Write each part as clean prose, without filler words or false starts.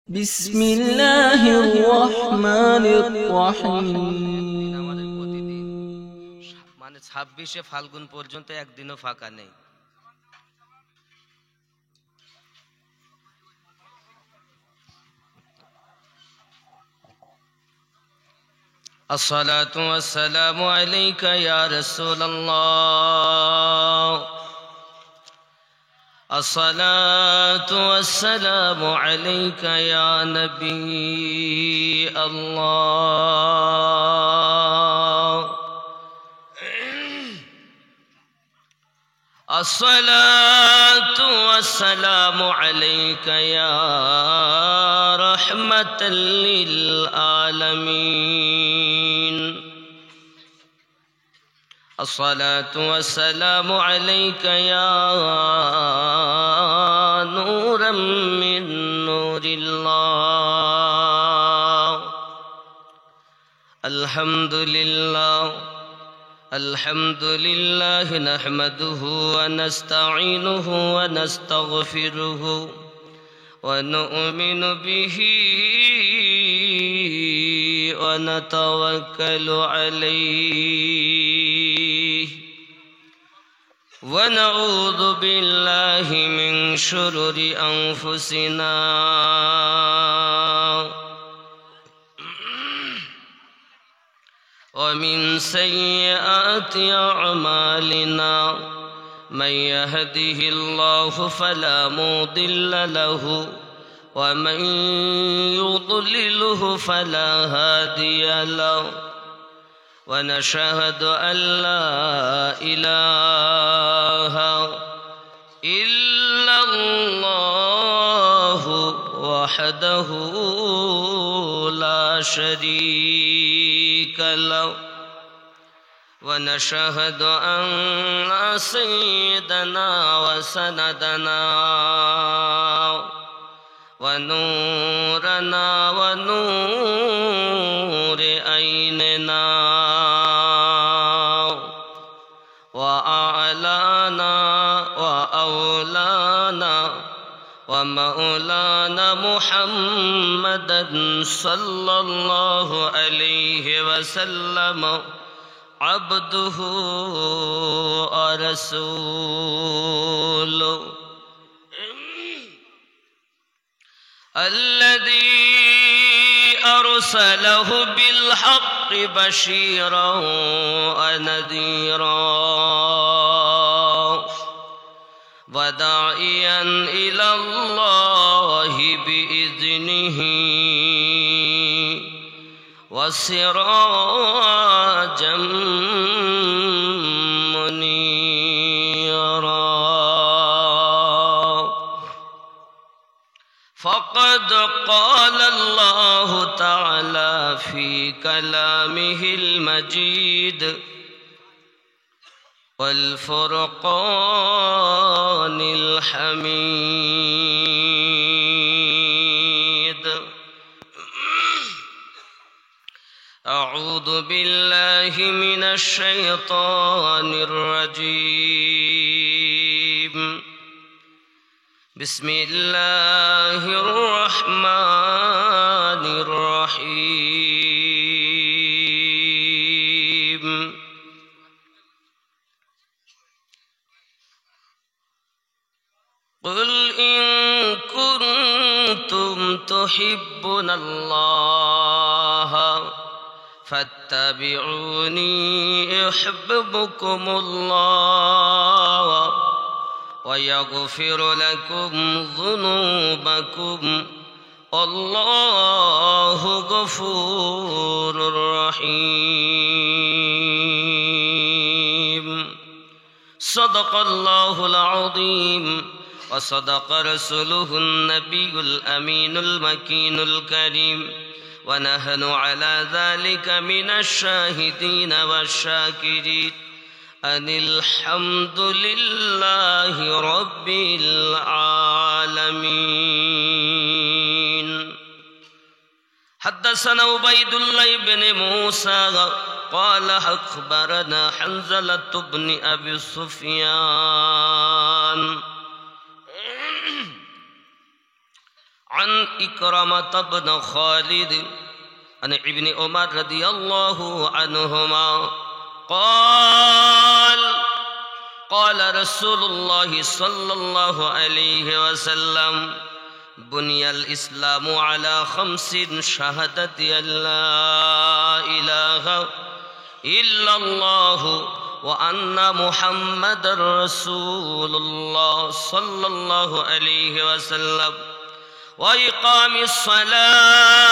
بسم الله الرحمن الرحيم মানে 26শে ফাল্গুন পর্যন্ত একদিনও ফাঁকা নেই। আসসালাতু ওয়াসসালামু আলাইকা ইয়া রাসূলুল্লাহ, আসসালাতু ওয়াসসালামু আলাইকা ইয়া নবী আল্লাহ, আসসালাতু ওয়াসসালামু আলাইকা ইয়া রাহমাতাল লিল আলামিন, আসসালাতু ওয়াসসালামু আলাইকা ইয়া নূরাম মিন নূরিল্লাহ। আলহামদুলিল্লাহ আলহামদুলিল্লাহ নাহমাদুহু ওয়া নাস্তাঈনুহু ওয়া নাস্তাগফিরুহু ওয়া নু'মিনু বিহি ওয়া নাতাওয়াক্কালু আলাইহি ওয়া নাউযু বিল্লাহি মিন শুরুরি আনফুসিনা ومن سيئات أعمالنا، من يهده الله فلا مضل له ومن يضلله فلا هادي له، ونشهد أن لا إله إلا الله وحده لا شريك له، ونشهد أن سيدنا وسندنا ونورنا ونور عيننا وأعلانا وأولانا ومولانا محمدا صلى الله عليه وسلم عبده ورسوله الذي أرسله بالحق بشيرا ونذيرا وداعيا إلى الله بإذنه وسراجا منيرا. فقد قال الله تعالى في كلامه المجيد والفرقان الحميد: أعوذ بالله من الشيطان الرجيم، بسم الله الرحمن الرحيم. قل إن كنتم تحبون الله فاتبعوني يحببكم الله ويغفر لكم ذنوبكم والله غفور رحيم. صدق الله العظيم وصدق رسوله النبي الأمين المكين الكريم، ونحن على ذلك من الشاهدين والشاكرين أن الحمد لله رب العالمين. حدثنا عبيد الله بن موسى قال أخبرنا حنظلة بن أبي سفيان عن إكرمة بن خالد عن ابن عمر رضي الله عنهما قال قال رسول الله صلى الله عليه وسلم بني الإسلام على 5 شهادة أن لا إله إلا الله وأن محمد رسول الله صلى الله عليه وسلم وإقام الصلاة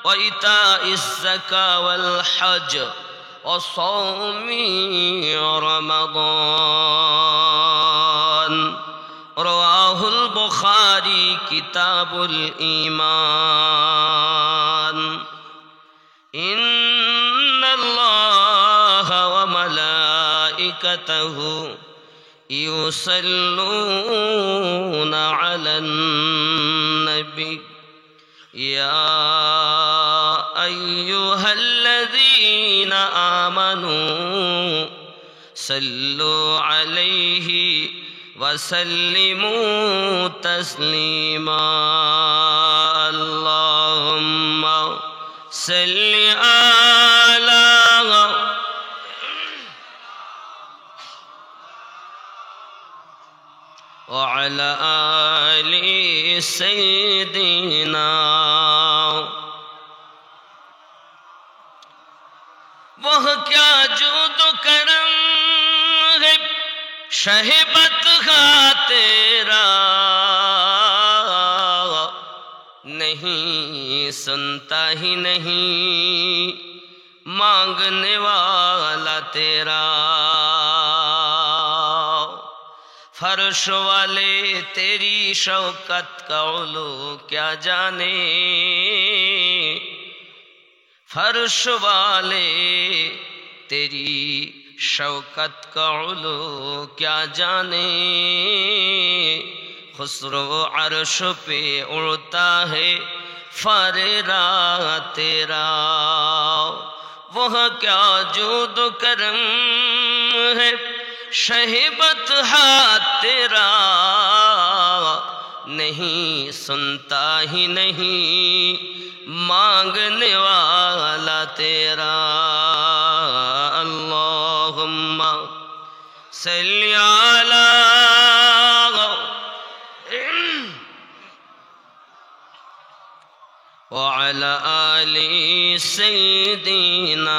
وإيتاء الزكاة والحج وصوم رمضان رواه البخاري كتاب الإيمان إن الله وملائكته يصلون على النبي يا أيها الذين آمنوا صلوا عليه وسلموا تسليما اللهم صل على وعلى آل سيدنا वह क्या जूद करम है शहीबत का तेरा नहीं सुनता ही नहीं मांगने वाला तेरा फर्श वाले तेरी शौकत का उलू क्या जाने फर्श वाले तेरी शौकत का उलू क्या जाने खुसरो अर्श पे उड़ता है फरेरा तेरा वह क्या जूद करम है शहीबत हाथ तेरा नहीं सुनता ही नहीं मांगने वाला तेरा अल्लाहुम्मा सल्ली अला व अला आलि सय्यिदिना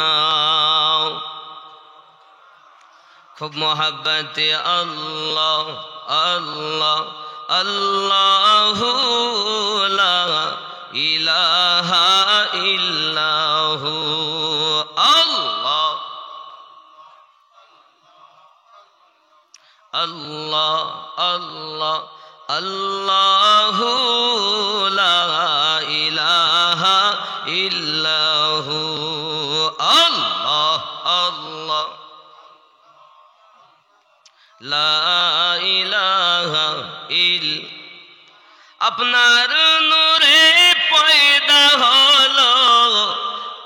खूब मोहब्बत अल्लाह अल्लाह अल्लाहु ला इलाहा इल्लाहु अल्लाह अल्लाह अल्लाह अल्लाहु ला इलाहा इल्लाहु अल्लाह अल्लाह ला इलाहा इल আপনার নূরে পয়দা হলো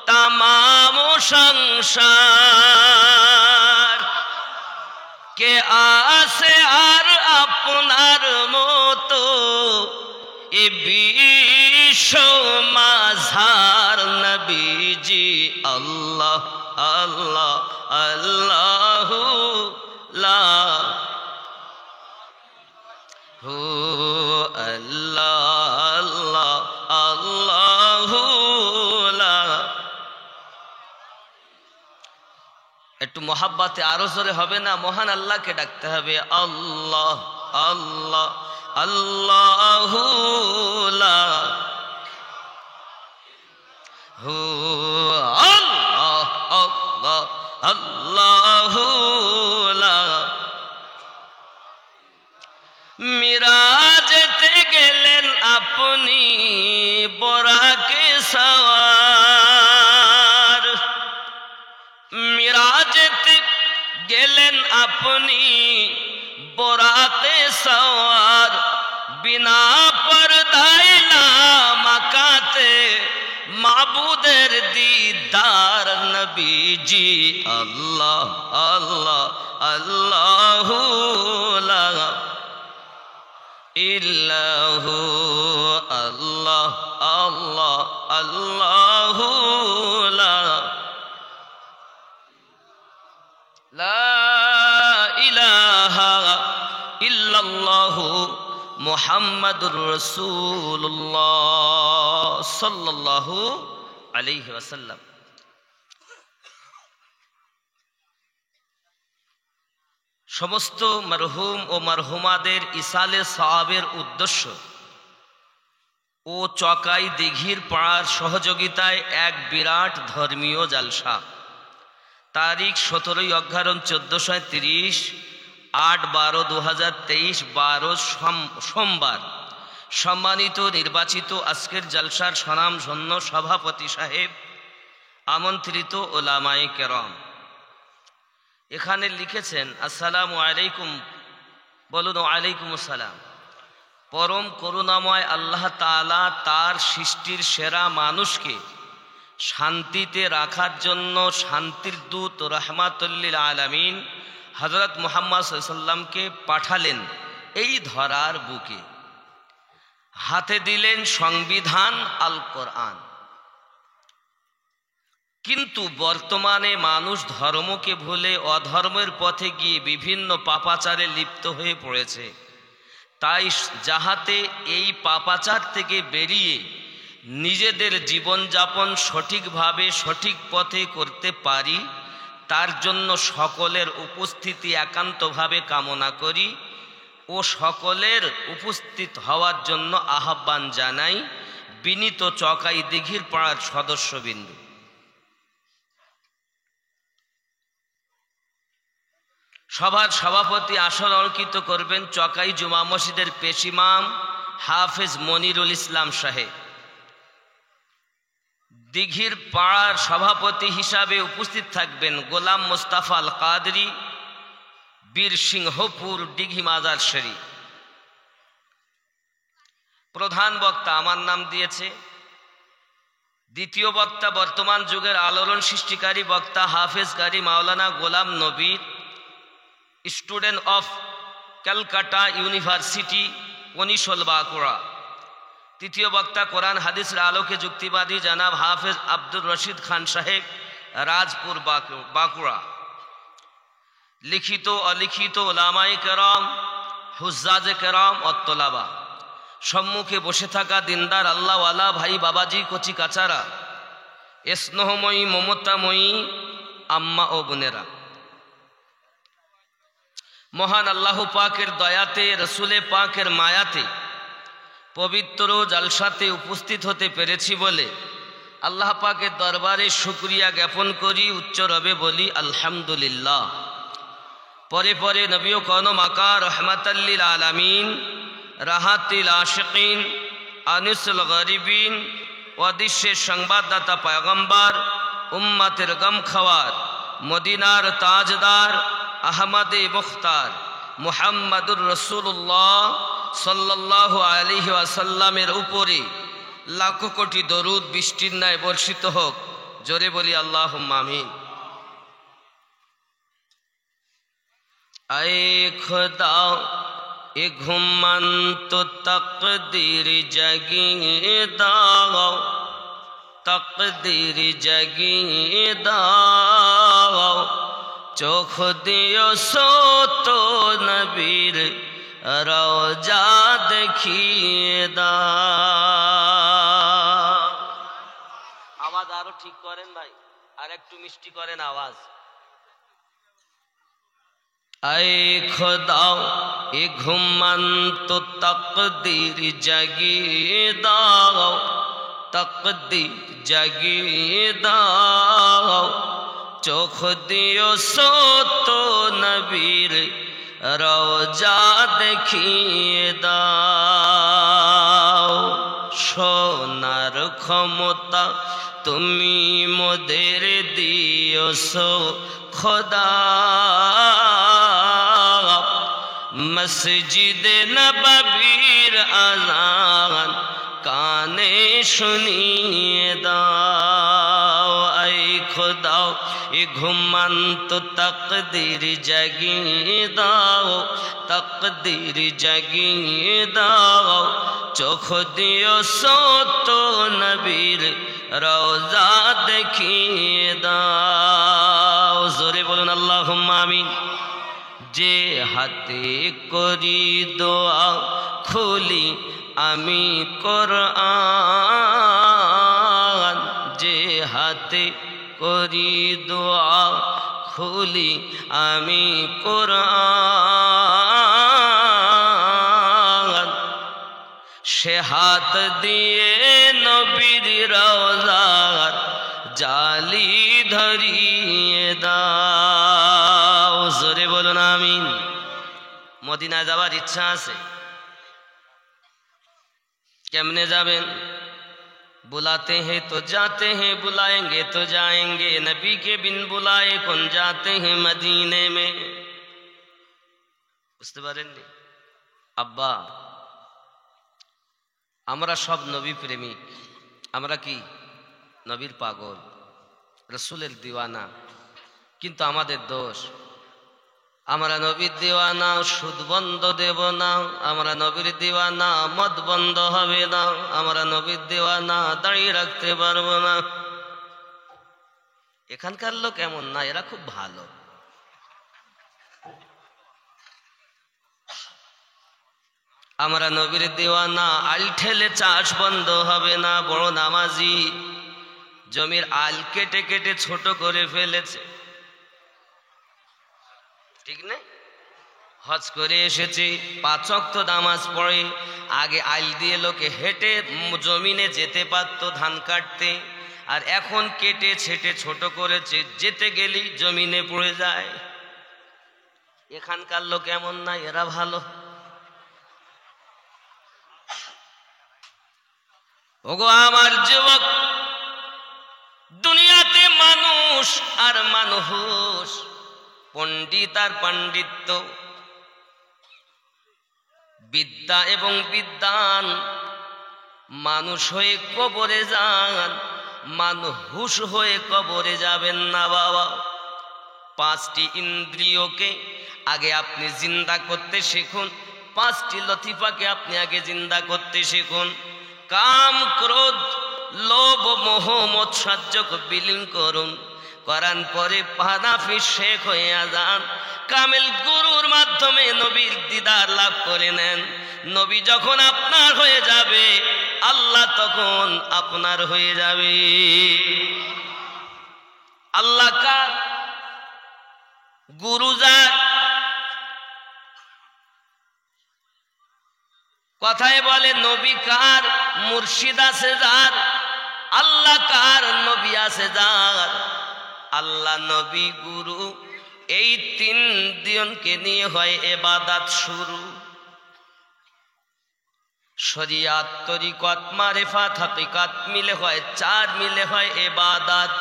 तमाम সংসার কে আসে আর আপনার মতো এ বিশ্ব মাঝার নবীজি আল্লাহ আল্লাহ আল্লাহু লা হু আল্লাহ আল্লাহ আল্লাহু লা একটু মোহাব্বতে আরো জোরে হবে না মহান আল্লাহকে ডাকতে হবে আল্লাহ আল্লাহ আল্লাহু লা হু আল্লাহ আল্লাহ আল্লাহু লা মিরাজতে গেলেন আপনি বরাকে সওয়ার মিরাজতে গেলেন আপনি বরাকে সওয়ার বিনা পর্দায় না মাকাতে মাবুদের দিদার নবীজি আল্লাহ আল্লাহ আল্লাহু লা ইল্লাহু আল্লাহু লা ইলাহা ইল্লাল্লাহু মুহাম্মাদুর রাসূলুল্লাহ সাল্লাল্লাহু আলাইহি ওয়াসাল্লাম। সমস্ত মরহুম ও মরহুমাদের ইসালে সওয়াবের উদ্দেশ্য ও চকাই দিঘির পাড়ার সহযোগিতায় এক বিরাট ধর্মীয় জালসা। তারিখ 17 অগ্রহায়ণ 1430, 8-12-2023, 12 সোমবার। সম্মানিত নির্বাচিত আজকের জালসার স্বনামধন্য সভাপতি সাহেব, আমন্ত্রিত ওলামায়ে কেরাম, এখানে লিখেছেন আসসালামু আলাইকুম। বলুন ওয়ালাইকুম আসসালাম। পরম করুণাময় আল্লাহ তাআলা তার সৃষ্টির সেরা মানুষকে শান্তিতে রাখার জন্য শান্তির দূত রাহমাতুল লিল আলামিন হযরত মুহাম্মদ সাল্লাল্লাহু আলাইহি ওয়াসাল্লামকে পাঠালেন এই ধরার বুকে। হাতে দিলেন সংবিধান আল কোরআন। কিন্তু বর্তমানে মানুষ ধর্মকে ভুলে অধর্মের পথে গিয়ে বিভিন্ন পাপাচারে লিপ্ত হয়ে পড়েছে। তাই যাহাতে এই পাপাচার থেকে বেরিয়ে নিজেদের জীবনযাপন সঠিকভাবে সঠিক পথে করতে পারি, তার জন্য সকলের উপস্থিতি একান্তভাবে কামনা করি ও সকলের উপস্থিত হওয়ার জন্য আহ্বান জানাই বিনীত চকাই দিঘির পাড়ার সদস্যবৃন্দ। সভার সভাপতি আসন অলঙ্কৃত করবেন চকাই জুমা মসজিদের পেশ ইমাম হাফেজ মনিরুল ইসলাম সাহেব। দিঘির পাড়ার সভাপতি হিসাবে উপস্থিত থাকবেন গোলাম মোস্তফা আল কাদরি, বীরসিংহপুর, দিঘি মাজার শরীফ। প্রধান বক্তা আমার নাম দিয়েছে। দ্বিতীয় বক্তা বর্তমান যুগের আলোড়ন সৃষ্টিকারী বক্তা হাফেজ কারি মাওলানা Golam Nabi, student of Calcutta university, পনিশল বাঁকুড়া। তৃতীয় বক্তা কোরআন হাদিসের আলোকে যুক্তিবাদী জনাব হাফেজ আব্দুর রশিদ খান সাহেব, রাজপুর, বাঁকুড়া। লিখিত অলিখিত ওলামায়ে কেরাম, হুজ্জাজে কেরাম ও তোলাবা, সম্মুখে বসে থাকা দিনদার আল্লাহওয়ালা ভাই বাবাজি, কচি কাচারা, স্নেহময়ী মমতাময়ী আম্মা ও বোনেরা, মহান আল্লাহ পাকের দয়াতে, রসুলে পাকের মায়াতে পবিত্র জালসাতে উপস্থিত হতে পেরেছি বলে আল্লাহ পাকের দরবারে শুকরিয়া জ্ঞাপন করি। উচ্চ রবে বলি আলহামদুলিল্লাহ। পরে পরে নবী ও কওম আকা রহমাতাল লিল আলামিন, রাহাতিল আশিকিন, আনিসুল গরিবিন, ওয়াদিসের সংবাদদাতা পয়গম্বর, উম্মতের গম খাওয়ার, মদিনার তাজদার, আহমদে মুখতার, মুহাম্মাদুর রাসূলুল্লাহ সাল্লাল্লাহু আলাইহি ওয়াসাল্লামের উপরে লাখো কোটি দরুদ বৃষ্টির ন্যায় বর্ষিত হোক। জোরে বলি আল্লাহুম্মা আমিন। আয়ে খোদা এ ঘুমন্ত তকদীর জাগিয়ে দাও, তকদীর জাগিয়ে দাও, চোখ দিও সত নবীর রওজা দেখিয়ে দাও। আওয়াজ আরো ঠিক করেন ভাই, আর একটু মিষ্টি করেন আওয়াজ। আয়ে খোদা এ ঘুমন্ত তকদীর জাগিয়ে দাও, তকদীর জাগিয়ে দাও, চোখ দিও সত নবীর রওজা দেখিয়ে দাও। সোনার ক্ষমতা তুমি মোদের দিওছো খোদা, মসজিদে নববীর আযান কানে শুনিয়ে দাও। আই খোদাও এ ঘুমন্ত তকদির জাগিয়ে দাও, তকদির জাগিয়ে দাও। চোখ দিও সত্য নবীর রওজা দেখিয়ে দাও। জোরে বলুন আল্লাহুম্মা আমিন। যে হাতে করি দোয়া খুলি আমি কোরআন, যে হাতে করি দোয়া খুলি আমি কোরআন, সে হাত দিয়ে নবীর রওজার জালি ধরিয়ে দাও। জোরে বলুন আমিন। মদিনায় যাবার ইচ্ছা আছে? কেমনে যাবেন? बुलाते हैं तो जाते हैं, बुलाएंगे तो जाएंगे, नबी के बिन बुलाए कौन जाते हैं मदीने में। বুঝতে পারেননি? আব্বা, আমরা সব নবী প্রেমিক, আমরা কি নবীর পাগল, রসুলের দিওয়ানা। কিন্তু আমাদের দোষ, আমরা নবীর দিওয়ানা, সুদ বন্ধ দেব না। আমরা নবীর দিওয়ানা, মদ বন্ধ হবে না। আমরা নবীর দিওয়ানা, দাঁড়িয়ে রাখতে পারবো না। এখানকার লোক এমন না, এরা খুব ভালো। আমরা নবীর দিওয়ানা, আল ঠেলে চাষ বন্ধ হবে না। বড় নামাজি, জমির আল কেটে কেটে ছোট করে ফেলেছে, ঠিক না? হজ করে এসেছে, 5 ওয়াক্ত নামাজ পড়ে। আগে আইল দিয়ে লোকে হেঁটে জমিনে যেতে পারত ধান কাটতে, আর এখন কেটে ছেটে ছোট করেছে, যেতে গেলেই জমিনে পড়ে যায়। এখানকার লোক এমন না, এরা ভালো। ওগো আমার যুবক, দুনিয়াতে মানুষ আর মানুষ, পণ্ডিত আর পাণ্ডিত্য, বিদ্যা এবং বিদ্বান মানুষ হয়ে কবরে যান, মানুষ হয়ে কবরে যাবেন না বাবা। 5টি ইন্দ্রিয়কে আগে আপনি জিন্দা করতে শিখুন, 5টি লতিফাকে আপনি আগে জিন্দা করতে শিখুন। কাম, ক্রোধ, লোভ, মোহ, মৎসর্যকে বিলীন করুন। কোরআন পরে পানাফি শেখ হয়ে যান। কামেল গুরুর মাধ্যমে নবীর দিদার লাভ করে নেন। নবী যখন আপনার হয়ে যাবে, আল্লাহ তখন আপনার হয়ে যাবে। আল্লাহ কার? গুরু যার। কথায় বলে নবী কার, মুর্শিদ আছে যার। আল্লাহ কার, নবী আছে যার। আল্লাহ, নবী, গুরু, এই 3 জনকে নিয়ে হয় ইবাদত শুরু। শরিয়াত, তরিকত, মারিফাত, হাকিকাত মিলে হয় 4, মিলে হয় ইবাদত।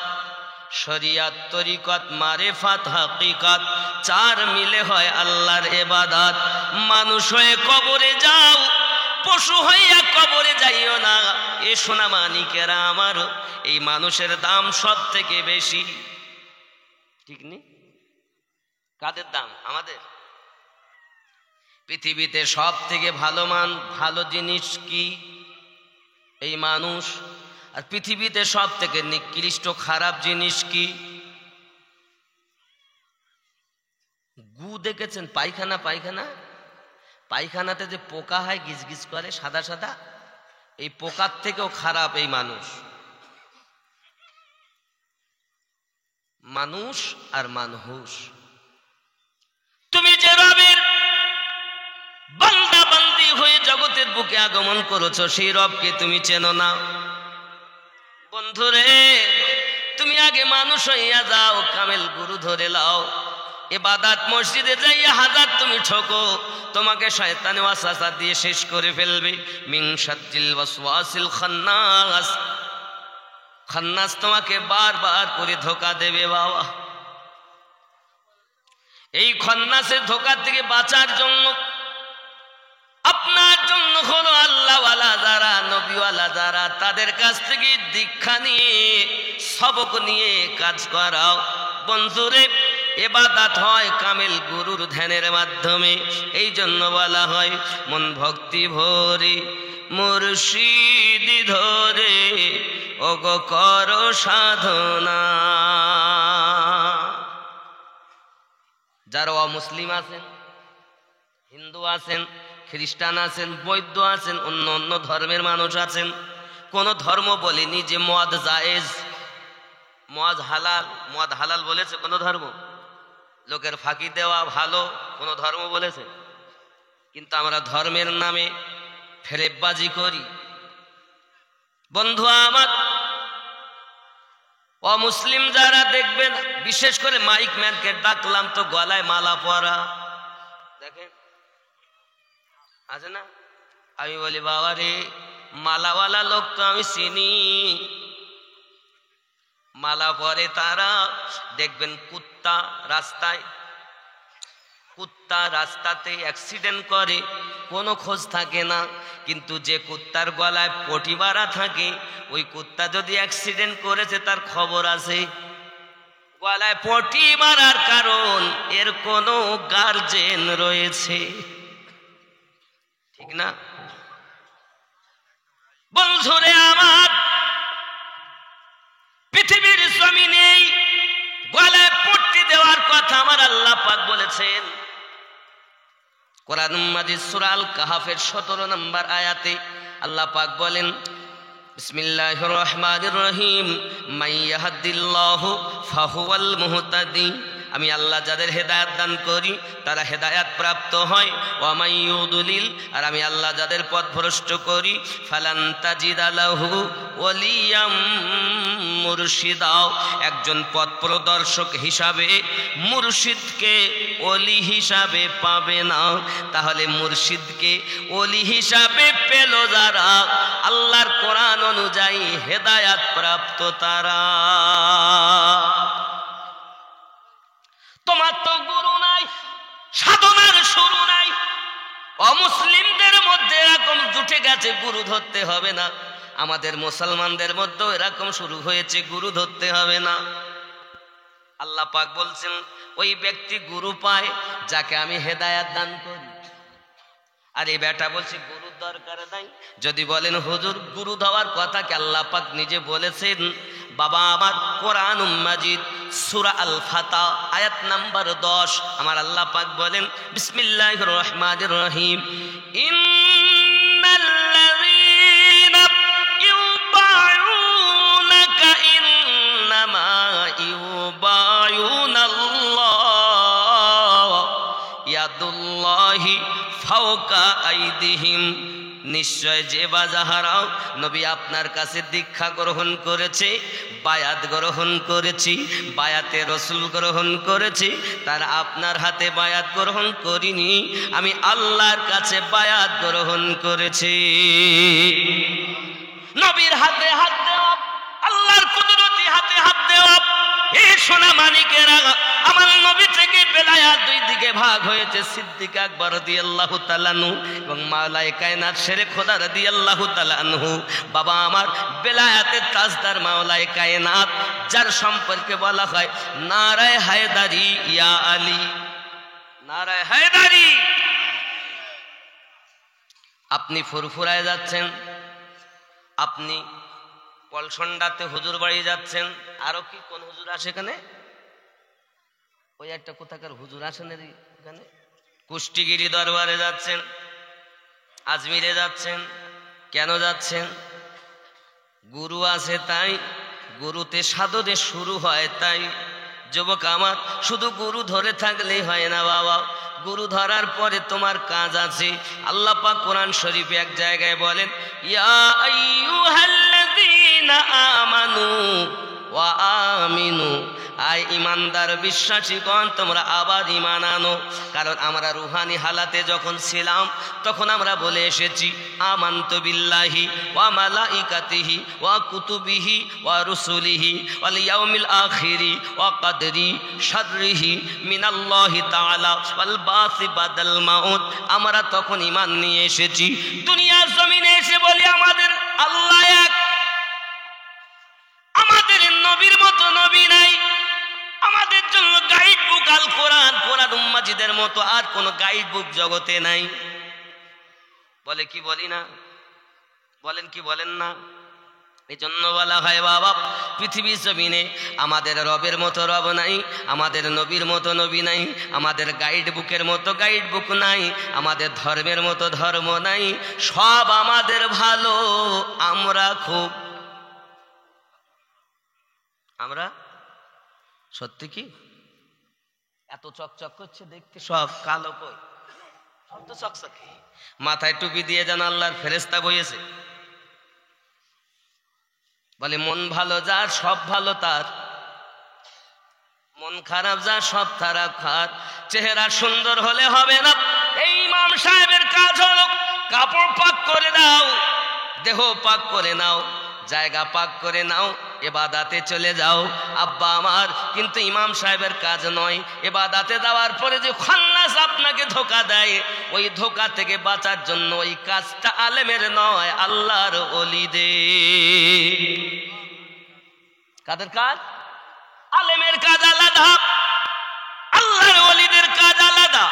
শরিয়াত, তরিকত, মারিফাত, হাকিকাত 4 মিলে হয় আল্লাহর ইবাদত। মানুষ হয়ে কবরে যাও, পশু হইয়া কবরে যাইও না। এ সোনা মানিকেরা আমার, এই মানুষের দাম সব থেকে বেশি, ঠিক নেই? কাদের দাম? আমাদের। পৃথিবীতে সব থেকে ভালো জিনিস কি? এই মানুষ। আর পৃথিবীতে সব থেকে নিকৃষ্ট খারাপ জিনিস কি? গু দেখেছেন? পায়খানা, পায়খানাতে যে পোকা হয় গিজগিজ করে সাদা সাদা, এই পোকার থেকেও খারাপ এই মানুষ। মানুষ আর মানুষ। তুমি যে রবের বান্দা বান্দি হয়ে জগতের বুকে আগমন করেছো, সেই রবকে তুমি চেনো না। বন্ধুরে, তুমি আগে মানুষ হইয়া যাও, কামেল গুরু ধরে লাও। ইবাদত মসজিদে যাইয়া হাজার তুমি ঠকো, তোমাকে শয়তান ওয়াসওয়াসা দিয়ে শেষ করে ফেলবে। মিন শাররিল ওয়াসওয়াসিল খান্নাস, খান্নাস তোমাকে বারবার করে ধোঁকা দেবে বাবা। এই খান্নাসের ধোঁকা থেকে বাঁচার জন্য আপনার জন্য হলো আল্লাহওয়ালা যারা, নবীওয়ালা যারা, তাদের কাছ থেকে দীক্ষা নিয়ে সবক নিয়ে কাজ করাও। বন্ধুরে, ইবাদত হয় কামেল গুরুর ধ্যানের মাধ্যমে। এই জন্য বলা হয় মন ভক্তি ভরে মুর্শিদ ধরে ওগো করো সাধনা। যারা অমুসলিম আছেন, হিন্দু আছেন, খ্রিস্টান আছেন, বৌদ্ধ আছেন, অন্য অন্য ধর্মের মানুষ আছেন, কোন ধর্ম বলেনি যে মদ জায়েজ, মদ হালাল। মদ হালাল বলেছে কোন ধর্ম? লোকের ফাঁকি দেওয়া ভালো কোন ধর্ম বলেছে? কিন্তু আমরা ধর্মের নামে ফেরেববাজি করি। বন্ধু আমার, অমুসলিম যারা দেখবেন, বিশেষ করে মাইক ম্যানকে ডাকলাম তো গলায় মালা পরা, দেখেন আছে না? আমি বলি বাবা রে, মালাওয়ালা লোক তো আমি চিনি। মালা পরে তারা, দেখবেন কুত্তা রাস্তাতে অ্যাক্সিডেন্ট করে, কোনো খোঁজ থাকে না। কিন্তু যে কুত্তার গলায় পটি মারা থাকে, ওই কুত্তা যদি অ্যাক্সিডেন্ট করেছে তার খবর আছে। গলায় পটি মারার কারণ এর কোনো গার্জেন রয়েছে, ঠিক না? বন্ধুরে আমার, পৃথিবীর জমিনে গলায় পট্টি দেওয়ার কথা আমার আল্লাহ পাক বলেছেন কোরআন মাজিদ সূরা আল কাহাফের 17 নম্বর আয়াতে। আল্লাহ পাক বলেন, বিসমিল্লাহির রহমানির রহিম, মান ইয়াহদিল্লাহু ফাহুয়াল মুহতাদি। আমি আল্লাহ যাদের হেদায়াত দান করি তারা হেদায়াত প্রাপ্ত হয়। ওয়া মান ইউদলিল, আর আমি আল্লাহ যাদের পথভ্রষ্ট করি, ফালান তাজিদা লাহু ওয়ালিয়াম মুরশিদা। একজন পথ প্রদর্শক হিসাবে মুর্শিদকে ওলি হিসাবে পাবে না। তাহলে মুর্শিদকে ওলি হিসাবে পেল যারা, আল্লাহর কোরআন অনুযায়ী হেদায়াত প্রাপ্ত তারা। তোমার তো গুরু নাই, সাধনার শুরু নাই। অমুসলিমদের মধ্যে এরকম জুটে গেছে গুরু ধরতে হবে না, আমাদের মুসলমানদের মধ্যে এরকম শুরু হয়েছে গুরু ধরতে হবে না। আল্লাহ পাক বলছেন, ওই ব্যক্তি গুরু পায় যাকে আমি হেদায়াত দান করি। আর এই বেটা বলছে গুরুর দরকার নাই। যদি বলেন হুজুর গুরু দেওয়ার কথা কি আল্লাহ পাক নিজে বলেছেন? বাবা আমার, কোরআন মাজিদ সূরা আল ফাতা আয়াত নাম্বার 10 আমার আল্লাহ পাক বলেন, বিসমিল্লাহির রহমানির রহিম, ইন্নাল্লাযীনা ইউবায়ুনাকা ইন্নামা ইউবায়ুনাল্লাহ ইয়াদুল্লাহি ফাওকা আইদিহিম। নিশ্চয় যে বাজাহারাও নবী আপনার কাছে দীক্ষা গ্রহণ করেছে, বায়াত গ্রহণ করেছি, বায়াতে রসুল গ্রহণ করেছি, তার আপনার হাতে বায়াত গ্রহণ করিনি, আমি আল্লাহর কাছে বায়াত গ্রহণ করেছি। নবীর হাতে হাত দেওয়া, আল্লাহর কুদরতি হাতে হাত দেওয়া। এ সোনা মানিকেরা, আমার নবী থেকে বেলায়াত দুই দিকে ভাগ হয়েছে, সিদ্দিক আকবর রাদিয়াল্লাহু তাআলা আনহু এবং মাওলায়ে কায়নাত শেরে খোদা রাদিয়াল্লাহু তাআলা আনহু। বাবা আমার, বেলায়াতের তাজদার মাওলায়ে কায়নাত, যার সম্পর্কে বলা হয় নারায়ে হায়দারি ইয়া আলী, নারায়ে হায়দারি। আপনি ফুরফুরায় যাচ্ছেন, আপনি পলসন্ডাতে হুজুর বাড়ি যাচ্ছেন, আরো কি কোন হুজুর আসে এখানে? ওই একটা কোথাকার হুজুর আসেন এখানে। কুষ্টিগিরি দরবারে যাচ্ছেন, আজমিরে যাচ্ছেন, কেন যাচ্ছেন? গুরু আছে তাই, গুরুতে সাধনে শুরু হয় তাই। যুবক আমার, শুধু গুরু ধরে থাকলেই হয় না বাবা, গুরু ধরার পরে তোমার কাজ আছে। আল্লাহ পাক কোরআন শরীফে এক জায়গায় বলেন, ইয়া আইয়ুহাল্লাযীনা আমানু ওয়া আমিনু আয় ইমানদার বিশ্বাসীগণ, তোমরা আবার ইমান আনো। কারণ আমরা রুহানি হালাতে যখন ছিলাম তখন আমরা বলে এসেছি আমানতু বিল্লাহি ওয়া মালাইকাতিহি ওয়া কুতুবিহি ওয়া রুসুলিহি ওয়াল ইয়াউমিল আখিরি ওয়া কদরি শাররিহি মিনাল্লাহি তাআলা ওয়াল বাসি বাদাল মাউত। আমরা তখন ইমান নিয়ে এসেছি। দুনিয়ার জমিনে এসে বলি আমাদের আল্লাহ এক, আমাদের নবীর মতো নবী নাই, আমাদের জন্য গাইড বুক আল কোরআন, কোরআন মাজিদের মতো আর কোন গাইড বুক জগতে নাই। বলে কি বলি না? বলেন কি বলেন না? এই জন্য বলা হয় বাবা, পৃথিবীর জমিনে আমাদের রবের মতো রব নাই, আমাদের নবীর মতো নবী নাই, আমাদের গাইড বুকের মতো গাইড বুক নাই, আমাদের ধর্মের মতো ধর্ম নাই। সব আমাদের ভালো, আমরা খুব, আমরা সত্যি কি এত চকচক করছে দেখতে, সব কালো কই, সব তো চকচকে। মাথায় টুপি দিয়ে যেন আল্লাহর ফেরেশতা বইয়েছে। বলে মন ভালো যার সব ভালো তার, মন খারাপ যার সব খারাপ খার। চেহারা সুন্দর হলে হবে না। এই ইমাম সাহেবের কাজ হলো কাপড় পাক করে দাও, দেহ পাক করে নাও, জায়গা পাক করে নাও, ইবাদতে চলে যাও। আব্বা আমার, কিন্তু ইমাম সাহেবের কাজ নয়। ইবাদতে যাওয়ার পরে যে খান্নাস আপনাকে ধোঁকা দেয়, ওই ধোঁকা থেকে বাঁচার জন্য ওই কাজটা আলেমের নয়, আল্লাহর ওলিদের। কাদের কাজ? আলেমের কাজ আলাদা, আল্লাহর ওলিদের কাজ আলাদা।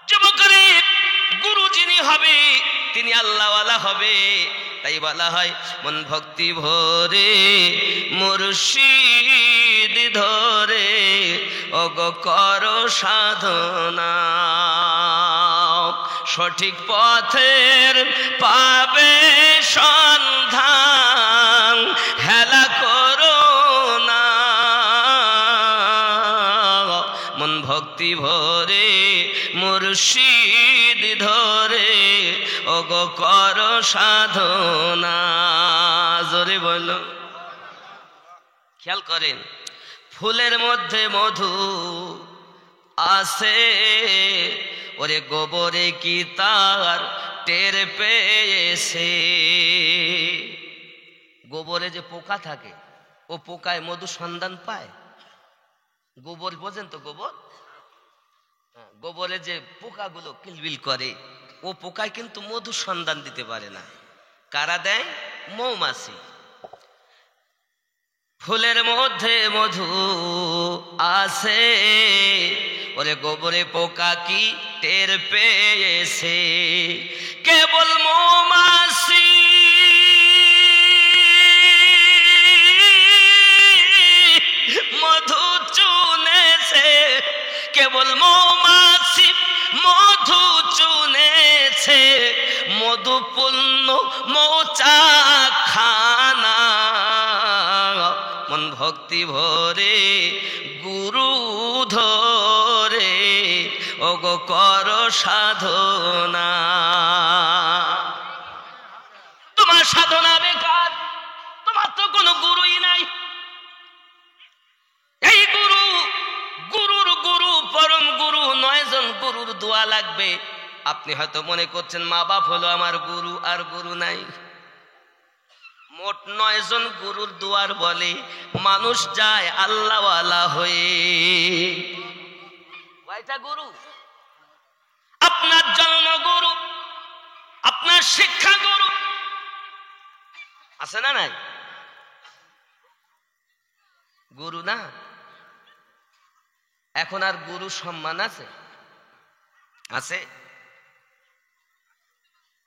যুবকরে গুরু যিনি হবে তিনি আল্লাহওয়ালা হবে। তাই বলা হয় মন ভক্তি ভরে মুর্শিদ ধরে ওগো করো সাধনা, সঠিক পথের পাবে সন্ধান, হেলা করো না। মন ভক্তি ভরে মুর্শিদ ধরে ওগো করো সাধনা। জোরে বলো। খেয়াল করেন, ফুলের মধ্যে মধু আছে, ওরে গোবরে কি তার টের পেয়েছে? গোবরে যে পোকা থাকে, ও পোকায় মধু সন্ধান পায়? গোবর বোঝেন তো? গোবর, গোবরে যে পোকাগুলো কিলবিল করে, ও পোকায় কিন্তু মধু সন্ধান দিতে পারে না। কারা দেয়? মৌমাছি। ফুলের মধ্যে মধু আছে, ওরে গোবরে পোকা কি টের পেয়েছে? কেবল মৌমাছি মধু চুনেছে, কেবল মৌমাছি মধু চুনেছে, মধুপূর্ণ মৌচাক খানা। মন ভক্তি ভরে গুরু ধরে ওগো করো সাধনা। তোমার সাধনা বেকার, তোমার তো কোনো গুরুই নাই। এই গুরু, গুরুর গুরু, পরম গুরু 9 জন গুরুর দোয়া লাগবে। আপনি হয়তো মনে করছেন মা বাপ হলো আমার গুরু, আর গুরু নাই। মোট 9 জন গুরুর দুয়ার বলে মানুষ যায় আল্লাহওয়ালা হয়ে। কয়টা গুরু? আপনার জন্ম গুরু, আপনার শিক্ষা গুরু আছে না নাই? গুরু না? এখন আর গুরু সম্মান আছে? আছে?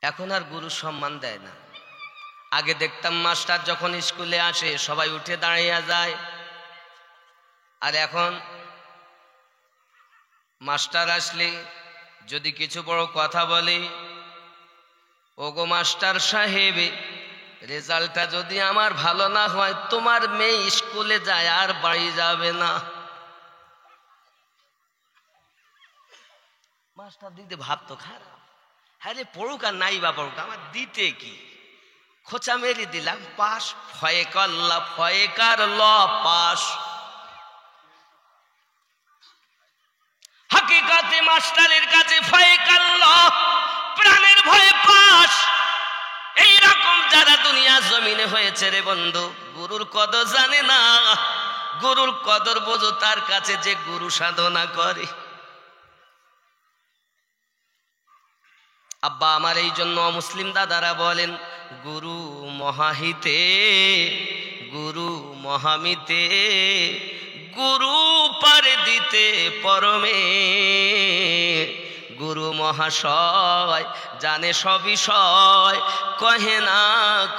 এখন আর গুরু সম্মান দেয় না। আগে দেখতাম মাস্টার যখন স্কুলে আসে সবাই উঠে দাঁড়িয়ে যায়, আর এখন মাস্টার আসলে যদি কিছু বড় কথা বলে, ওগো মাস্টার সাহেব, রেজাল্টটা যদি আমার ভালো না হয় তোমার মেয়ে স্কুলে যায় আর বাড়ি যাবে না। মাস্টার দিতে ভাবতো খারাপ, হ্যাঁ রে পড়ুক আর নাই বা পড়ুক, আমার দিতে কি, খোঁচা মেরে দিলাম পাস, ফয়ে করলা ফয়ে কার ল পাস। ঢাকাতে মাস্টারের কাছে ভয়ে কাল্লা, প্রাণের ভয়ে পাস। এইরকম যারা দুনিয়া জমিনে হয়েছে রে বন্ধু, গুরুর কদর জানে না। গুরুর কদর বোঝো তার কাছে যে গুরু সাধনা করে। আব্বা আমার এই জন্য মুসলিম দাদারা বলেন, গুরু মহাহিতে, গুরু মহামিতে, গুরু পারে দিতে পরমে। গুরু মহাশয় জানে সবিষয়, কহে না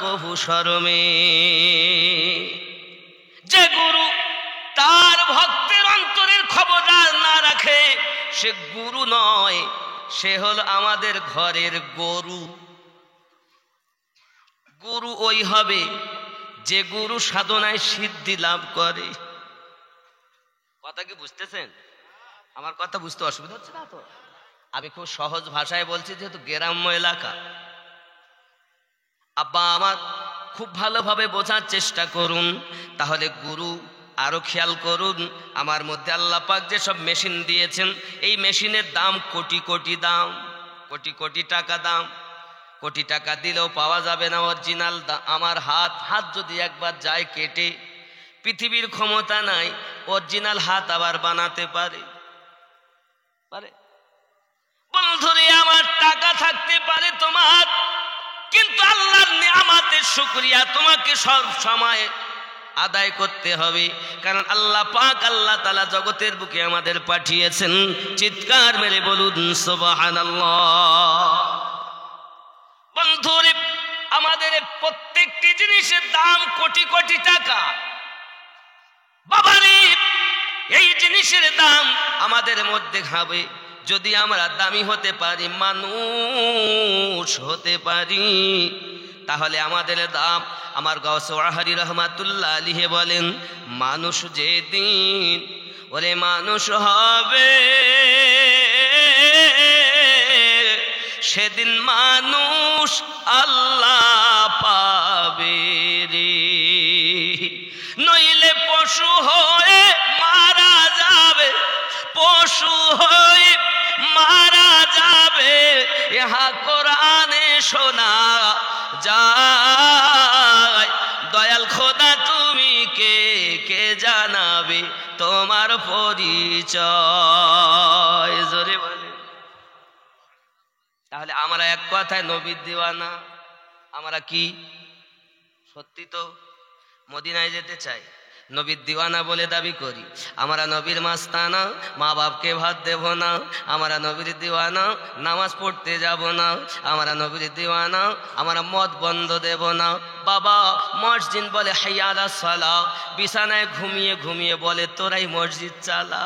কভু শরমে। যে গুরু তার ভক্তের অন্তরের খবর না রাখে, সে গুরু নয়, সে হল আমাদের ঘরের গরু। গুরু ওই হবে যে গুরু সাধনায় সিদ্ধি লাভ করে। কথা কি বুঝতেছেন? আমার কথা বুঝতে অসুবিধা হচ্ছে না তো? আমি খুব সহজ ভাষায় বলছি, যেহেতু গ্রাম্য এলাকা। আব্বা আমার খুব ভালোভাবে বোঝার চেষ্টা করুন, তাহলে গুরু আরো খেয়াল করুন। আমার মধ্যে আল্লাহ পাক যে সব মেশিন দিয়েছেন, এই মেশিনের দাম কোটি কোটি দাম, কোটি কোটি টাকা দাম। কোটি টাকা দিলেও পাওয়া যাবে না অরিজিনাল। আমার হাত যদি একবার যায় কেটে, পৃথিবীর ক্ষমতা নাই অরিজিনাল হাত আবার বানাতে পারে। বন্ধুরে, আমার টাকা থাকতে পারে তোমার, কিন্তু আল্লাহর নিয়ামতের শুকরিয়া তোমাকে সব সময় আদায় করতে হবে। কারণ আল্লাহ পাক, আল্লাহ তাআলা জগতের বুকে আমাদের পাঠিয়েছেন। চিৎকার মেরে বলুন সুবহানাল্লাহ। বন্ধুরে, আমাদের প্রত্যেকটি জিনিসের দাম কোটি কোটি টাকা। বাবারে, এই জিনিসের দাম আমাদের মধ্যে খাবে যদি আমরা দামি হতে পারি, মানুষ হতে পারি, তাহলে আমাদের দাম। আমার গাউসে ওয়াহারি রহমাতুল্লাহ আলাইহি বলেন, মানুষ যেদিন ওরে মানুষ হবে, সেদিন মানুষ আল্লাহ পাবে রে। নইলে পশু হয়ে মারা যাবে, পশু হয়ে মারা যাবে। ইহা কোরআনে শোনা যায়। দয়াল খোদা তুমি কে কে জানাবে তোমার পরিচয়, জোরে বলে। তাহলে আমরা এক কথায় নবীর দিওয়ানা। আমরা কি সত্যি তো মদিনায় যেতে চাই, নবীর দিওয়ানা বলে দাবি করি। আমরা নবীর মাস্তানা, মা বাপকে ভাত দেব না। আমরা নবীর দিওয়ানা, নামাজ পড়তে যাব না। আমরা নবীর দিওয়ানা, আমরা মদ বন্ধ দেব না। বাবা মসজিদ বলে হাইয়া আলাস সালাহ, বিছানায় ঘুমিয়ে ঘুমিয়ে বলে তোরাই মসজিদ চালা,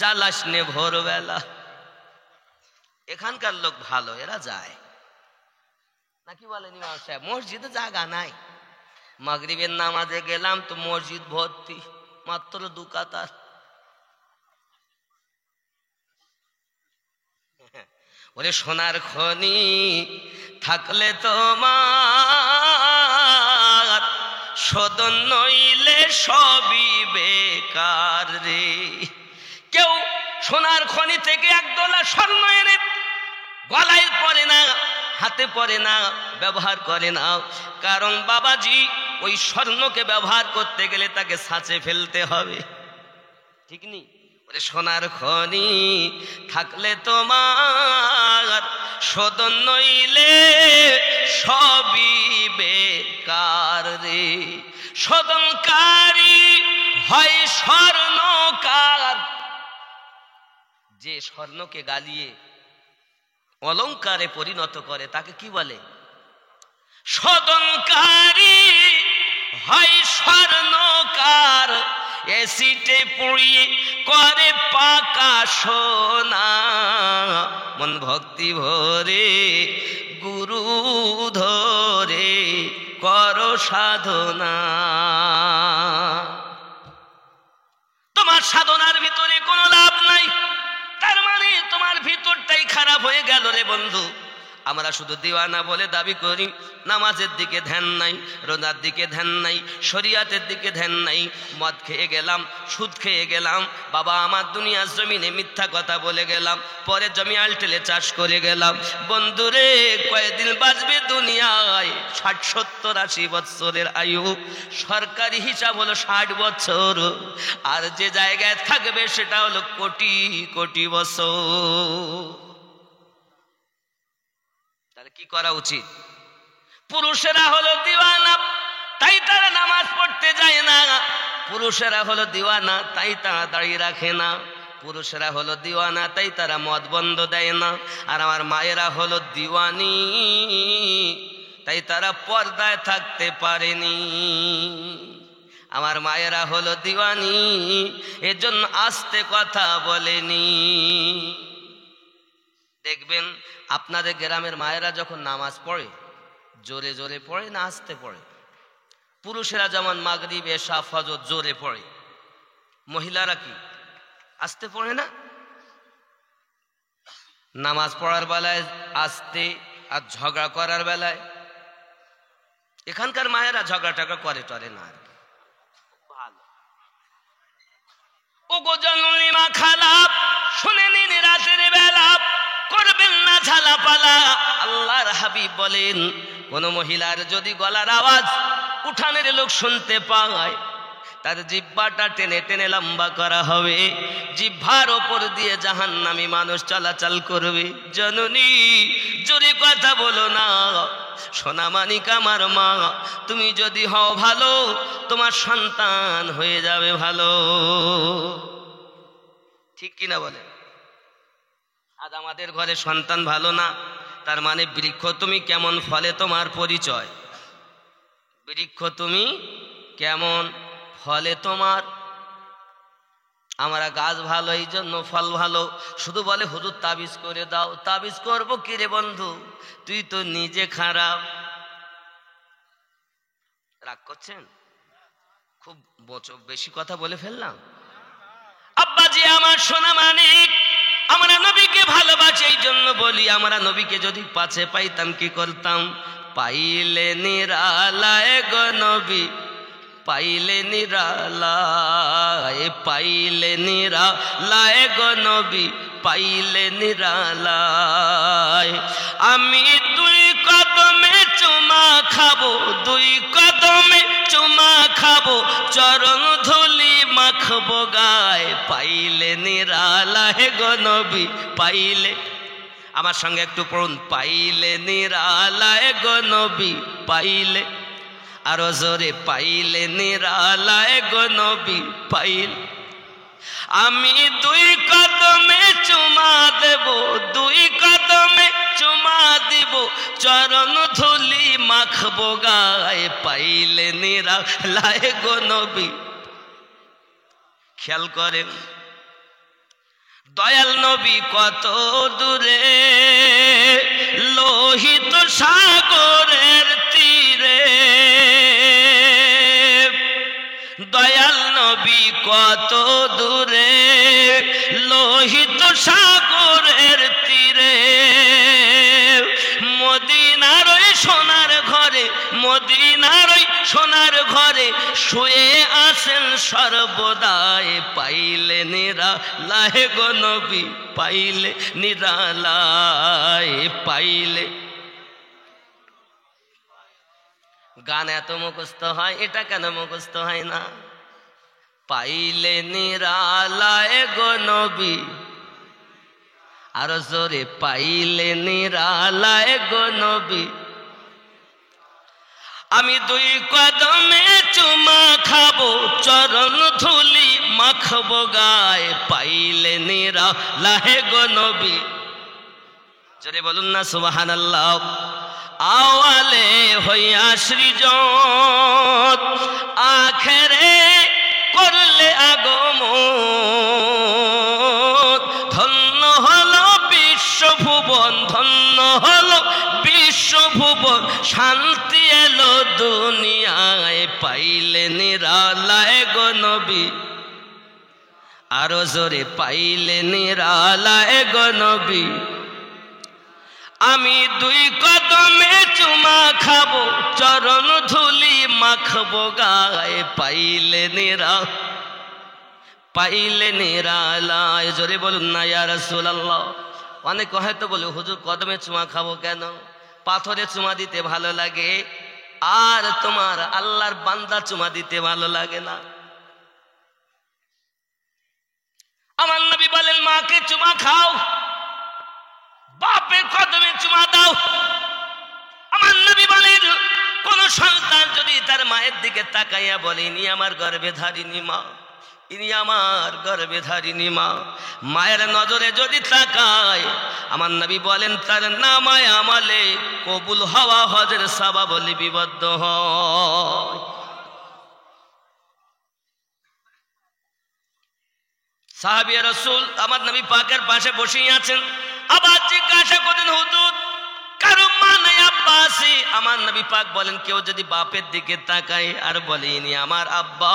জ্বালাস নে ভোরবেলা। এখানকার লোক ভালো, এরা যায় নাকি বলেন ইমাম সাহেব? মসজিদে জায়গা নাই। মাগরিবের নামাজে গেলাম তো মসজিদ ভর্তি, মাত্র 2 কাতার। ওরে সোনার খনি থাকলে তোমার, সদন নইলে সবই বেকার রে। কেউ সোনার খনি থেকে 1 ডলা স্বর্ণ এনে গলায় পরে না, হাতে পরে না, ব্যবহার করে না। কারণ বাবাজি, ওই স্বর্ণকে ব্যবহার করতে গেলে তাকে ছাঁচে ফেলতে হবে, ঠিক নি? ওরে সোনার খনি থাকলে তোমার, সদন নইলে সবই বেকার রে। সদনকারী হয় স্বর্ণকার, যে স্বর্ণকে গালিয়ে অলংকারে পরিণত করে তাকে কি বলে? সদনকারী হয় স্বর্ণকার, এসিটে পুড়িয়ে করে পাকা সোনা। মন ভক্তি ভরে গুরু ধরে করো সাধনা। তোমার সাধনার ভিতরে কোনো লাভ নাই, তার মানে তোমার ভিতরটাই খারাপ হয়ে গেল রে বন্ধু। আমরা শুধু দিওয়ানা বলে দাবি করি, নামাজের দিকে ধ্যান নাই, রোজার দিকে ধ্যান নাই, শরিয়াতের দিকে ধ্যান নাই। মদ খেয়ে গেলাম, সুদ খেয়ে গেলাম, বাবা আমার দুনিয়ার জমিনে মিথ্যা কথা বলে গেলাম, পরে জমি আলটেলে চাষ করে গেলাম। বন্ধুরে, কয়েকদিন বাঁচবে দুনিয়ায়? 60, 70, 80 বছরের আয়ু। সরকারি হিসাব হলো 60 বছর, আর যে জায়গায় থাকবে সেটা হলো কোটি কোটি বছর। তাহলে কি করা উচিত? পুরুষেরা হলো দিওয়ানা, তাই তারা নামাজ পড়তে যায় না। পুরুষেরা হলো দিওয়ানা, তাই তারা দাঁড়িয়ে রাখে না। পুরুষেরা হলো দিওয়ানা, তাই তারা মদ বন্ধ দেয় না। আর আমার মায়েরা হলো দিওয়ানি, তাই তারা পর্দায় থাকতে পারেনি। আমার মায়েরা হলো দিওয়ানি, এজন্য আস্তে কথা বলেনি। দেখবেন আপনাদের গ্রামের মায়েরা যখন নামাজ পড়ে, জোরে জোরে পড়ে না আস্তে পড়ে? পুরুষেরা যেমন মাগরিব, এশা, ফজর জোরে পড়ে, মহিলারা কি আস্তে পড়ে না? নামাজ পড়ার বেলায় আস্তে, আর ঝগড়া করার বেলায় এখানকার মায়েরা ঝগড়া টগড়া করে টরে না। ভালো ও গো জননী মা খালাপ, শুনে নিন রাতের বেলা করবেন না ঝালাপালা। আল্লাহর হাবিব বলেন, কোন মহিলার যদি গলার আওয়াজ উঠানের লোক শুনতে পায়, তার জিহ্বাটা টেনে টেনে লম্বা করা হবে, জিহ্বার ওপর দিয়ে জাহান্নামী মানুষ চলাচল করবে। জননী জোরে কথা বলো না, সোনামানিক আমার মা, তুমি যদি হও ভালো, তোমার সন্তান হয়ে যাবে ভালো। ঠিক কিনা বলে? আজ আমাদের ঘরে সন্তান ভালো না, তার মানে বৃক্ষ তুমি কেমন, ফলে তোমার পরিচয়। বৃক্ষ তুমি কেমন, ফলে তোমার। আমরা গাছ ভালো, এই জন্য ফল ভালো। শুধু বলে হুজুর তাবিজ করে দাও। তাবিজ করবো কি রে বন্ধু, তুই তো নিজে খারাপ। রাগ করছেন? খুব বেশি কথা বলে ফেললাম। আব্বাজি আমার সোনা মানিক, আমরা নবীকে ভালোবাসি, এই জন্য বলি আমরা নবীকে যদি পাশে পাইতাম কি করতাম? পাইলে নিরালায় গো নবী, পাইলে নিরালায়, পাইলে নিরালায় গো নবী, পাইলে নিরালায়। আমি 2 কদমে চুমা খাবো, 2 কদমে চুমা খাবো, চরণ ধুলি মাখবো গায়, পাইলে নিরালায় গো নবী, পাইলে। আমার সঙ্গে একটু পড়ুন, পাইলে নিরালায় গো নবী, পাইলে। আরো জোরে, পাইলে নিরালায় গো নবী, পাইলে। আমি 2 কদমে চুমা দেব, 2 কদমে চুমা দিব, চরণ ধুলি মাখবো গায়ে, পাইলে নিরালায় গো নবী। খেয়াল করেন দয়াল নবী কত দূরে, লোহিত সাগরের তীরে। দয়াল নবী কত দূরে, লোহিত সাগরের তীরে। মদিনার ওই সোনার ঘরে, মদিনার ওই সোনার ঘরে শুয়ে আছেন সর্বদাই, পাইলে নিরালায় গো নবী, পাইলে নিরালায়, পাইলে। গান এত মুখস্থ হয়, এটা কেন মুখস্থ হয় না? পাইলে নিরালায় গো নবী, আরো জোরে, পাইলে নিরালায় গো নবী। আমি 2 কদমে চুমা খাবো, চরণ ধুলি মাখবো গায়ে, পাইলে নিরালায় গো নবী। জোরে বলুন না সুবহানাল্লাহ। আওয়ালে হইয়া সৃজন, আখেরে করলে আগমন। ধন্য হলো বিশ্বভুবন, ধন্য হলো বিশ্বভুবন, শান্তি এলো দুনিয়ায়, পাইলে নিরালায় গো নবী। আরো জোরে, পাইলে নিরালায় গো নবী। আমি দুই কদমে চুমা খাবো, চরণ ধুলি মাখবো গায়ে, পাইলে নিরালায়। জোরে বলুন না ইয়া রাসূলুল্লাহ। অনেকে হয়তো বলে হুজুর কদমে চুমা খাবো কেন? পাথরে চুমা দিতে ভালো লাগে, আর তোমার আল্লাহর বান্দা চুমা দিতে ভালো লাগে না। আমার নবী বলেন মাকে চুমা খাও, বাপের কদমে চুমা দাও। আমার নবী বলেন কোন সন্তান যদি তার মায়ের দিকে তাকাইয়া বলে ইনি আমার গর্ভে ধারিণী মা, ইনি আমার গর্ভে ধারিণী মা, মায়ের নজরে যদি তাকায়, আমার নবী বলেন তার নামায় আমলে কবুল হওয়া হজের সওয়াব লিপিবদ্ধ হয়। সাহাবী রাসূল আমার নবী পাকের পাশে বসেই আছেন, আবার জিজ্ঞাসা করেন হুজুর কারো মা নাই আব্বা আছে? আমার নবী পাক বলেন কেউ যদি বাপের দিকে তাকায় আর বলে ইনি আমার আব্বা,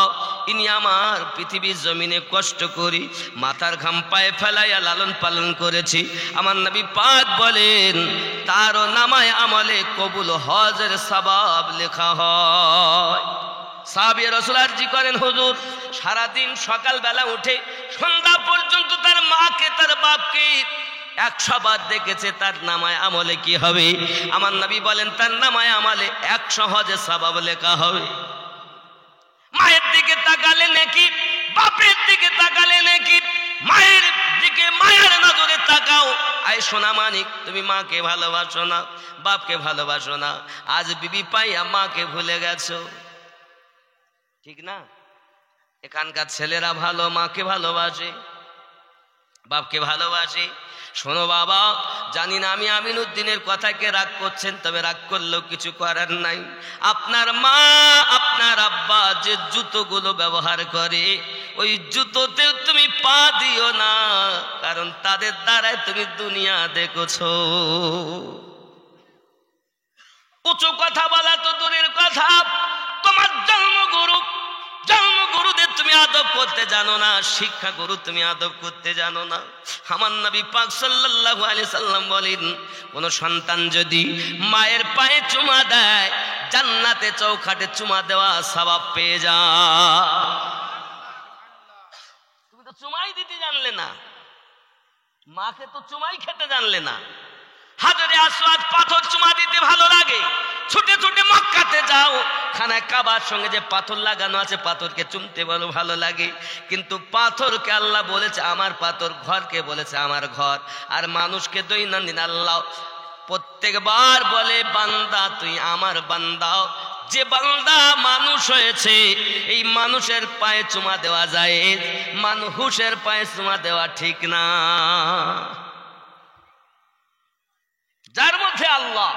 ইনি আমার পৃথিবীর জমিনে কষ্ট করি মাথার ঘাম পায়ে ফেলাইয়া লালন পালন করেছি, আমার নবী পাক বলেন তারও নামায় আমলে কবুল হজের সওয়াব লেখা হয়। সাহাবী রাসূল আরজি করেন হুজুর সারাদিন সকালবেলা উঠে সন্ধ্যা পর্যন্ত তার মাকে তার বাপকে 100 বার দেখেছে, তার নামায় আমলে কি হবে? আমার নবী বলেন তার নামায় আমলে 100 হজের সওয়াব লেখা হবে। মায়ের দিকে তাকালে নাকি, বাপের দিকে তাকালে নাকি, মায়ের দিকে মায়ের নজরে তাকাও। আয় সোনা মানিক, তুমি মাকে ভালোবাসো না, বাপকে ভালোবাসো না, আজ বিবি পাইয়া মাকে ভুলে গেছো, ঠিক না? এখানকার ছেলেরা ভালো, মাকে ভালোবাসে, বাপকে ভালোবাসে। শোনো বাবা, জানি না আমি আমিনউদ্দিনের কথাকে রাগ করছেন, তবে রাগ করলেও কিছু করার নাই। আপনার মা আপনার আব্বা যে জুতোগুলো ব্যবহার করে ওই জুতোতেও তুমি পা দিও না, কারণ তাদের দ্বারাই তুমি দুনিয়া দেখেছো। উঁচু কথা বলা তো দূরের কথা, তোমার জন্মগুরুদের তুমি আদব করতে জানো না, শিক্ষা গুরু তুমি আদব করতে জানো না। আমার নবী পাক সাল্লাল্লাহু আলাইহি সাল্লাম বলেন কোন সন্তান যদি মায়ের পায়ে চুমা দেয় জান্নাতে চৌখাটে চুমা দেওয়া সওয়াব পেয়ে যায়। তুমি তো চুমাই দিতে জানলে না, মাকে তো চুমাই খেতে জানলে না। হাজরে আসওয়াদ পাথর চুমা দিতে ভালো লাগে, ছুটে ছুটে মক্কাতে যাও, খানায় কাবার সঙ্গে যে পাথর লাগানো আছে পাথরকে চুমতে বলো ভালো লাগে, কিন্তু পাথরকে আল্লাহ বলেছে আমার পাথর, ঘরকে বলেছে আমার ঘর। আর মানুষকে দৈনন্দিন আল্লাহ প্রত্যেকবার বলে বান্দা তুই আমার বান্দা। যে বান্দা মানুষ হয়েছে এই মানুষের পায়ে চুমা দেওয়া যায়, মানুষের পায়ে চুমা দেওয়া ঠিক না। যার মধ্যে আল্লাহ,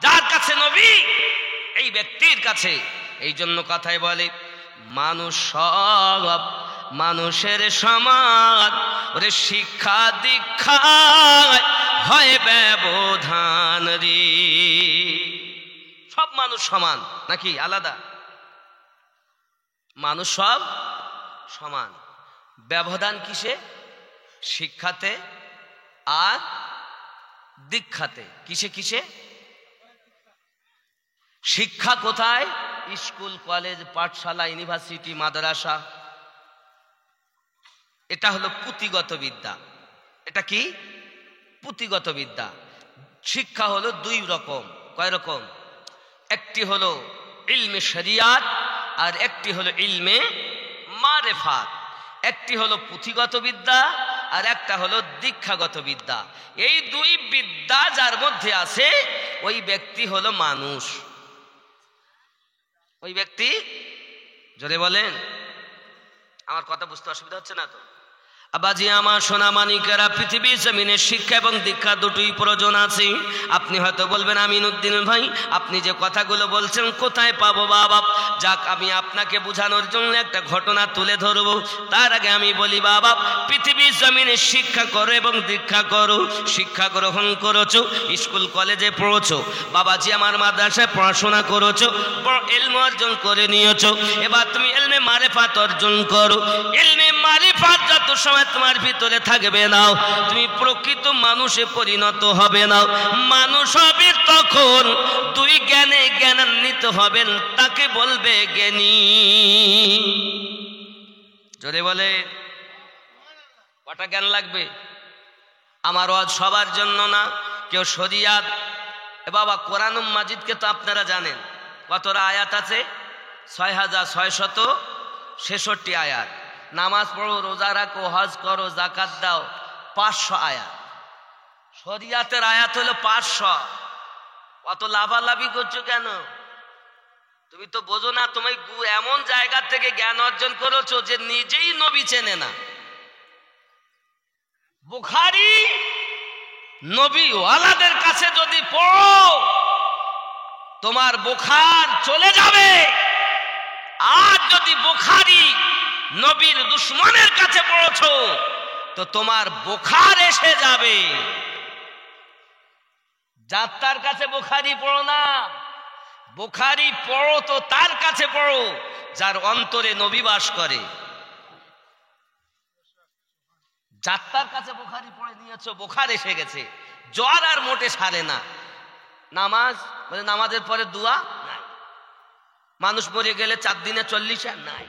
যার কাছে নবী, এই ব্যক্তির কাছে। এই জন্য কথায় বলে মানুষ সব মানুষের সমান, ওরে শিক্ষা দীক্ষায় হয় ব্যবধান রে। সব মানুষ সমান নাকি আলাদা? মানুষ সব সমান, ব্যবধান কিসে? শিক্ষাতে আর দীক্ষাতে। কিসে কিসে? শিক্ষা কোথায়? স্কুল, কলেজ, পাঠশালা, ইউনিভার্সিটি, মাদ্রাসা। এটা হলো পুঁথিগত বিদ্যা। এটা কি? পুঁথিগত বিদ্যা। শিক্ষা হলো দুই রকম। কয় রকম? একটি হলো ইলমে শরিয়াত আর একটি হলো ইলমে মারিফাত। একটি হলো পুঁথিগত বিদ্যা আর একটা হলো দীক্ষাগত বিদ্যা। এই দুই বিদ্যা যার মধ্যে আছে ওই ব্যক্তি হলো মানুষ। ওই ব্যক্তি, জোরে বলেন, আমার কথা বুঝতে অসুবিধা হচ্ছে না তো? আবাজি আমার সোনা মানিকেরা, পৃথিবীর জমিনে শিক্ষা এবং দীক্ষা দুটোই প্রয়োজন আছে। আপনি হয়তো বলবেন আমিনউদ্দিন ভাই আপনি যে কথাগুলো বলছেন কোথায় পাবো বাবা? যাক, আমি আপনাকে বোঝানোর জন্য একটা ঘটনা তুলে ধরবো। তার আগে আমি বলি বাবা, পৃথিবীর জমিনে শিক্ষা করো এবং দীক্ষা করো। শিক্ষা গ্রহণ করেছো, স্কুল কলেজে পড়েছো, বাবাজি আমার মাদ্রাসায় পড়াশোনা করেছো, বড় ইলম অর্জন করে নিয়েছো। এবার তুমি ইলমে মারিফাত অর্জন করো। ইলমে মারিফাত যত সময় তোমার ভিতরে থাকবে না, তুমি প্রকৃত মানুষে পরিণত হবে না। মানুষ হবে তখন দুই জ্ঞানে জ্ঞানান্বিত হবেন, তাকে বলবে জ্ঞানী। জোরে বলে কটা জ্ঞান লাগবে? আমার ওয়াজ সবার জন্য না, কেউ শরিয়াত। বাবা কোরআন মাজিদকে তো আপনারা জানেন কতটা আয়াত আছে? 6666 আয়াত। নামাজ পড়ো, রোজা রাখো, হজ করো, যাকাত দাও, 500 আয়াত। শরিয়াতের আয়াত হলো 500। কত লাভালাভি করছো কেন? তুমি তো বোঝো না, তুমি এমন জায়গা থেকে জ্ঞান অর্জন করেছো যে নিজেই নবী চেনে না। বুখারী নবী ওয়ালাদের কাছে যদি পড়ো, তোমার বুখার চলে যাবে। আর যদি বুখারী নবীর দুশমনের কাছে পড়েছো তো তোমার বুখার এসে যাবে। যার তার কাছে বুখারী পড়ো না, বুখারী পড়ো তো তার কাছে পড়ো যার অন্তরে নবী বাস করে। যাত্রার কাছে বুখারী পড়ে নিয়েছো, বুখার এসে গেছে, জ্বর আর মোটে সারে না। নামাজ মানে নামাজের পরে দোয়া নাই, মানুষ মরে গেলে 4 দিনে 40 নাই,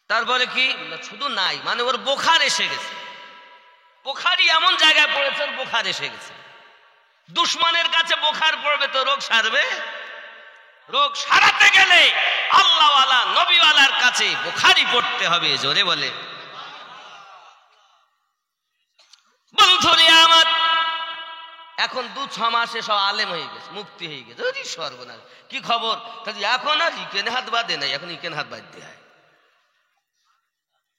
তারপরে কি শুধু নাই, মানে ওর বুখার এসে গেছে। বুখারী এমন জায়গায় পড়েছে, ওর বুখার এসে গেছে। দুশমনের কাছে বুখার পড়বে তো রোগ সারবে? রোগ সারাতে গেলে আল্লাহওয়ালা নবীওয়ালার কাছে বুখারী পড়তে হবে। জোরে বলে বন্ধুরে আমার, এখন 2-6 মাসে সব আলেম হয়ে গেছে, মুফতি হয়ে গেছে। সর্বনাশ, কি খবর? এখন আর ইকেন হাত বাঁধে নাই, এখন ইকেন হাত বাঁধতে হয়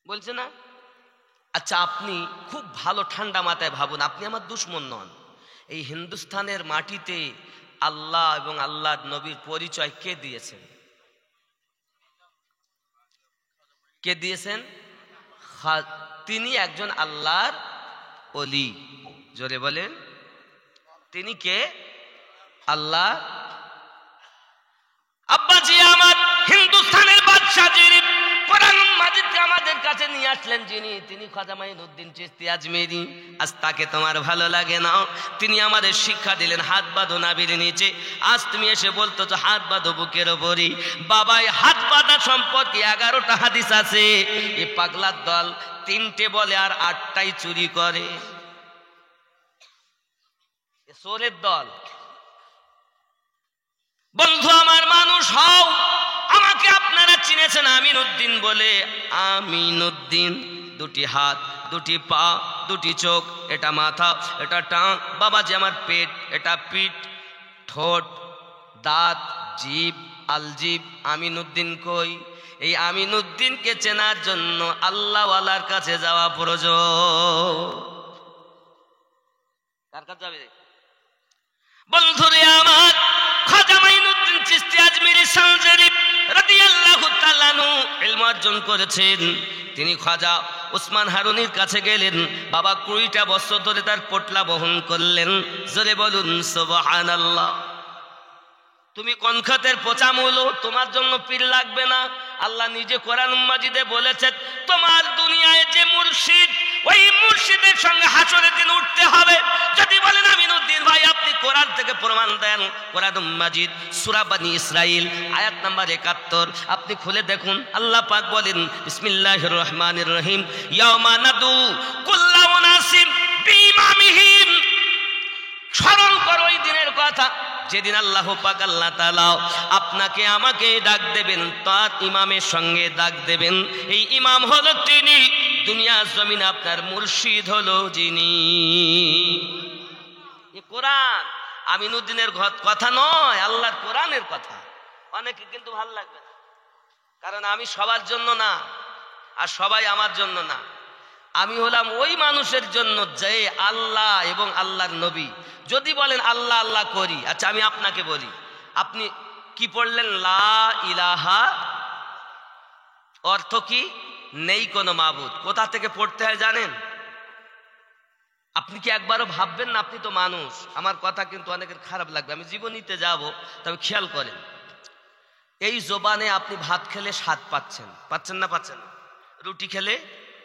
বলছে না। আচ্ছা, আপনি খুব ভালো ঠান্ডা মাথায় ভাবুন, আপনি আমার দুশমন নন। এই হিন্দুস্তানের মাটিতে আল্লাহ এবং আল্লাহর নবীর পরিচয় কে দিয়েছেন? কে দিয়েছেন? তিনি একজন আল্লাহর ওলি। জোরে বলেন, তিনি কে? আল্লাহ। আব্বাজি আমার, হিন্দুস্তানের বাদশাহ যিনি কোরআন মাজিদকে আমাদের কাছে নিয়ে আসলেন, যিনি, তিনি খাজা মাইনুদ্দিন চিশতি আজমেরি। আজ তাকে তোমার ভালো লাগে না? তিনি আমাদের শিক্ষা দিলেন হাত বাঁধো নাভির নিচে। আজ তুমি এসে বলতো যে হাত বাঁধো বুকের ওপরই। বাবাই হাত বাঁধা সম্পর্কে 11টা হাদিস আছে। এই পাগলার দল 3টে বলে আর 8টাই চুরি করে। চোরের দল। বন্ধু আমার, মানুষ হও। আমাকে আপনারা চিনেছেন আমিনউদ্দিন বলে। আমিনউদ্দিন, 2টি হাত, 2টি পা, 2টি চোখ, এটা মাথা, এটা টাং। বাবাজি আমার পেট, এটা পিঠ, ঠোঁট, দাঁত, জিভ, আলজিভ। আমিনউদ্দিন কই? এই আমিনউদ্দিনকে চেনার জন্য আল্লাহওয়ালার কাছে যাওয়া প্রয়োজন। কার কাছে যাবে? বন্ধুরে আমার, খাজা মাইনুদ্দিন চিশতি আজমিরি সালজারি রাদিয়াল্লাহু তাআলা আনহু ইলম অর্জন করেছেন। তিনি খাজা ওসমান হারুনির কাছে গেলেন। বাবা 20টা বছর ধরে তার পোটলা বহন করলেন। জোরে বলুন সুবহানাল্লাহ। তুমি কোন খাতের পচামুলো, তোমার জন্য পীর লাগবে না। আল্লাহ নিজে কোরআন মাজিদে বলেছেন, তোমার দুনিয়ায় যে মুর্শিদ, ওই মুর্শিদের সঙ্গে হাসরের দিন উঠতে হবে। যদি বলেন আমিনউদ্দিন ভাই আপনি কোরআন থেকে প্রমাণ দেন, কোরআন মাজিদ সূরা বনী ইসরাইল আয়াত নাম্বার 71 আপনি খুলে দেখুন। আল্লাহ পাক বলেন, বিসমিল্লাহির রহমানির রহিম, ইয়াউমা নাদু কুল্লা উনাসিম বিইমামিহিম। স্মরণ করো ওই দিনের কথা, যেদিন আল্লাহ পাক আল্লাহ তাআলা আপনাকে আমাকে ডাক দেবেন, তার ইমামের সঙ্গে ডাক দেবেন। এই ইমাম হলো তিনি, দুনিয়া জমিন আপনার মুর্শিদ হলো যিনি। এই কোরআন আমিনউদ্দিনের কথা নয়, আল্লাহর কোরআনের কথা। অনেকে কিন্তু ভালো লাগবে না, কারণ আমি সবার জন্য না, আর সবাই আমার জন্য না। আমি হলাম ওই মানুষের জন্য যে আল্লাহ এবং আল্লাহর নবী যদি বলেন আল্লাহ আল্লাহ করি। আচ্ছা, আমি আপনাকে বলি, আপনি কি পড়লেন? লা ইলাহা, অর্থ কি? নেই কোনো মাবুদ। কোথা থেকে পড়তে হয় জানেন? আপনি কি একবারও ভাববেন না? আপনি তো মানুষ। আমার কথা কিন্তু অনেকের খারাপ লাগবে, আমি জীবনীতে যাব, তবে খেয়াল করেন। এই জবানে আপনি ভাত খেলে স্বাদ পাচ্ছেন, পাচ্ছেন না? পাচ্ছেন না? রুটি খেলে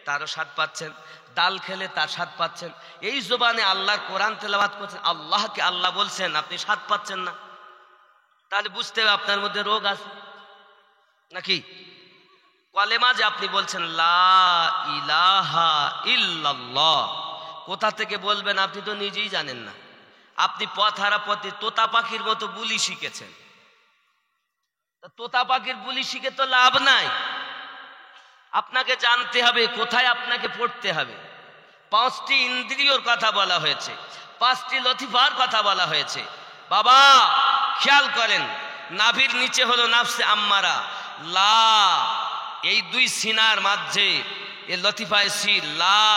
তারও স্বাদ পাচ্ছেন, ডাল খেলে তার স্বাদ পাচ্ছেন। এই জবানে আল্লাহর কোরআন তেলাওয়াত করছেন, আল্লাহকে আল্লাহ বলছেন, আপনি স্বাদ পাচ্ছেন না, তাহলে বুঝতে হবে আপনার মধ্যে রোগ আছে নাকি। কলেমা যে আপনি বলছেন লা ইলাহা ইল্লাল্লাহ, কোথা থেকে বলবেন আপনি তো নিজেই জানেন না। আপনি পথ হারা পথে তোতা পাখির মতো বুলি শিখেছেন। তোতা পাখির বুলি শিখে তো লাভ নাই, আপনাকে জানতে হবে কোথায় আপনাকে পড়তে হবে। 5টি ইন্দ্রিয়র কথা বলা হয়েছে, 5টি লতিফার কথা বলা হয়েছে। বাবা খেয়াল করেন, নাভির নিচে হলো নাফসে আম্মারা, লা, এই 2 সিনার মাঝে এ লতিফায় সি, লা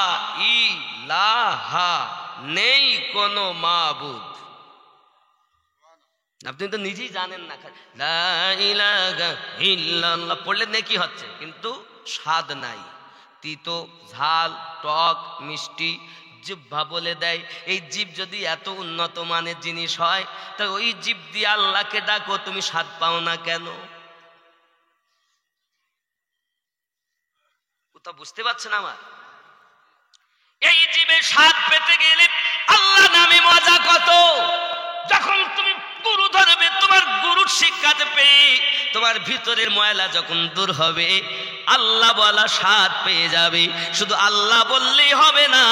ইলাহা, নেই কোনো মাবুদ। আপনি তো নিজেই জানেন না, লা ইলাহা ইল্লাল্লাহ পড়লে নেকি হচ্ছে, কিন্তু স্বাদ নাই, তিতো, ঝাল, টক, মিষ্টি জিহ্বা বলে দেয়। এই জিভ যদি এত উন্নত মানের জিনিস হয়, তা ওই জিভ দিয়ে আল্লাহকে ডাকো, তুমি স্বাদ পাও না কেন? কোথা বুঝতে পারছেন আমার? এই জিভে স্বাদ পেতে গেলে আল্লাহ নামে মজা কত। যখন তুমি গুরু ধরবে, তোমার গুরুর শিক্ষাতে পেয়ে তোমার ভিতরের ময়লা যখন দূর হবে, আল্লাহ বলা স্বাদ পেয়ে যাবে। শুধু আল্লাহ বললেই হবে না,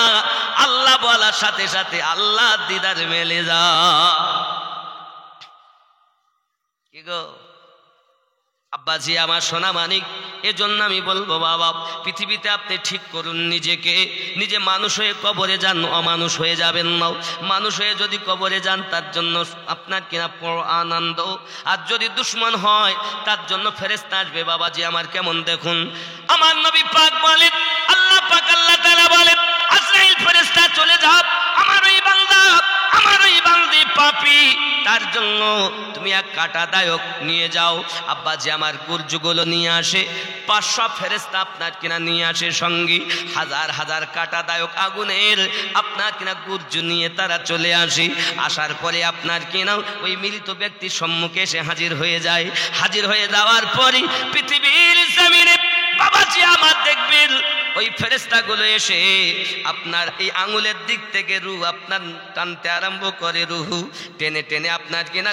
আল্লাহ বলার সাথে সাথে আল্লাহ দিদার মেলে যা। কি গো আব্বাজি আমার সোনা মানিক, এজন্য আমি বলবো বাবা, পৃথিবীতে আপনি ঠিক করুন নিজেকে। নিজে মানুষ হয়ে কবরে যান, অমানুষ হয়ে যাবেন না। মানুষ হয়ে যদি কবরে যান, তার জন্য আপনার কিনা বড় আনন্দ, আর যদি দুশ্মন হয় তার জন্য ফেরেশতা আসবে। বাবাজি আমার কেমন দেখুন, আমার নবী পাক বলেন, আল্লাহ পাক আল্লাহ তাআলা বলেন, আজরাইল ফেরেশতা চলে যাও, আমার ওই বান্দা, আমার ওই বান্দি পাপী, তার জন্য তুমি এক কাঁটাদায়ক নিয়ে যাও। আব্বাজি আমার গুরজুগুলো নিয়ে আসে, 500 ফেরেশতা আপনার কিনা নিয়ে আসে সঙ্গী, হাজার হাজার কাঁটাদায়ক আগুনের আপনার কিনা গুরজু নিয়ে তারা চলে আসে। আসার পরে আপনার কিনা ওই মৃত ব্যক্তির সম্মুখে এসে হাজির হয়ে যায়। হাজির হয়ে যাওয়ার পরে পৃথিবীর জমিনে বাবাজি আমার দেখবেন ওই ফেরেশতাগুলো এসে আপনার এই আঙুলের দিক থেকে রূহ আপনার টানতে আরম্ভ করে। রূহ টেনে টেনে আপনার কিনা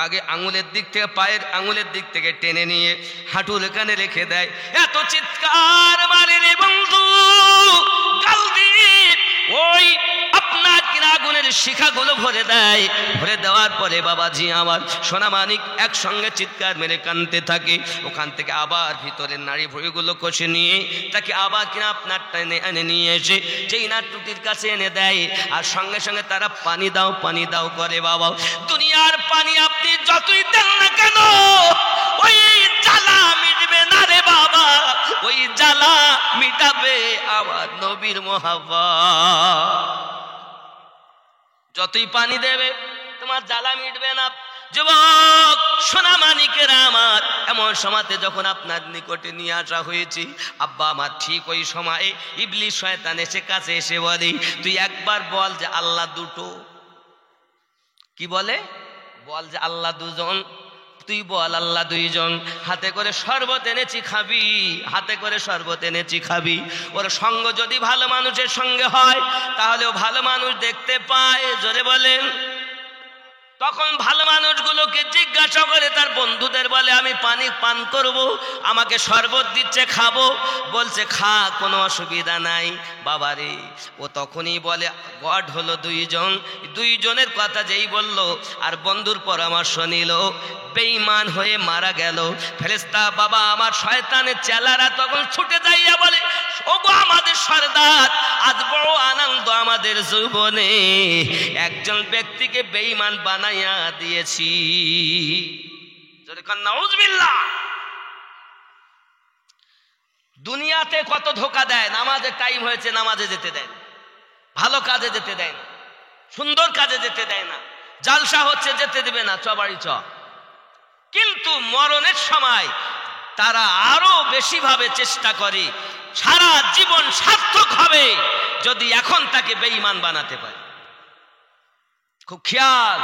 আগে আঙুলের দিক থেকে, পায়ের আঙুলের দিক থেকে টেনে নিয়ে হাঁটুর এখানে রেখে দেয়। এত চিৎকার মারে রে বন্ধু, গাল দিয়ে ওই আপনার কিনা আগুনের শিখাগুলো ভরে দেয়। ভরে দেওয়ার পরে বাবাজি আমার সোনা মানিক একসঙ্গে চিৎকার মেরে কানতে থাকে। ওখান থেকে আবার ভিতরের নাড়ি ভুঁড়িগুলো কষে নিয়ে তাকে আবার কিনা আপনার টেনে এনে নিয়ে এসে যেই না টুটির কাছে এনে দেয়, আর সঙ্গে সঙ্গে তারা পানি দাও পানি দাও করে। বাবা দুনিয়ার পানি আপনি যতই দেন না কেন, ওই জ্বালা মিটবে না রে বাবা, ওই জ্বালা মিটাবে আমার নবীর মহাব্বত। যতই পানি দেবে তোমার জ্বালা মিটবে না। যুবক সোনা মানিকেরা আমার, এমন সময়তে যখন আপনার নিকটে নিয়ে আসা হয়েছে আব্বা আমার, ঠিক ওই সময়ে ইবলিস শয়তান এসে কাছে এসে বলে, তুই একবার বল যে আল্লাহ দুটো। কি বলে? বল যে আল্লাহ দুজন। তুই বল আল্লাহ দুইজন। হাতে করে শরবত এনেছি খাবি, হাতে করে শরবত এনেছি খাবি। ওর সঙ্গ যদি ভালো মানুষের সঙ্গে হয় তাহলেও ভালো মানুষ দেখতে পায়। জোরে বলেন। তখন ভালো মানুষগুলোকে জিজ্ঞাসা করে তার বন্ধুদের, বলে আমি পানি পান করব, আমাকে শরবত দিচ্ছে খাবো। বলছে খা, কোনো অসুবিধা নাই বাবারে। ও তখনই বলে গড হলো দুইজন। দুইজনের কথা যেই বলল আর বন্ধুর পরামর্শ নিল, বেঈমান হয়ে মারা গেল। ফেরেশতা বাবা আমার শয়তানের চেলারা তখন ছুটে যাইয়া বলে, ওগো আমাদের সরদার, আজ বড় আনন্দ আমাদের জীবনে, একজন ব্যক্তিকে বেঈমান বানাইয়া দিয়েছি। নাউজুবিল্লাহ। দুনিয়াতে কত ধোকা দেয়, নামাজের টাইম হয়েছে নামাজে যেতে দেয় না, ভালো কাজে যেতে দেয় না, সুন্দর কাজে যেতে দেয় না, জালসা হচ্ছে যেতে দেবে না, চবাড়ি চ। কিন্তু মরণের সময় তারা আরো বেশি ভাবে চেষ্টা করে, সারা জীবন সার্থক হবে যদি এখন তাকে বেঈমান বানাতে পারে। খুব খেয়াল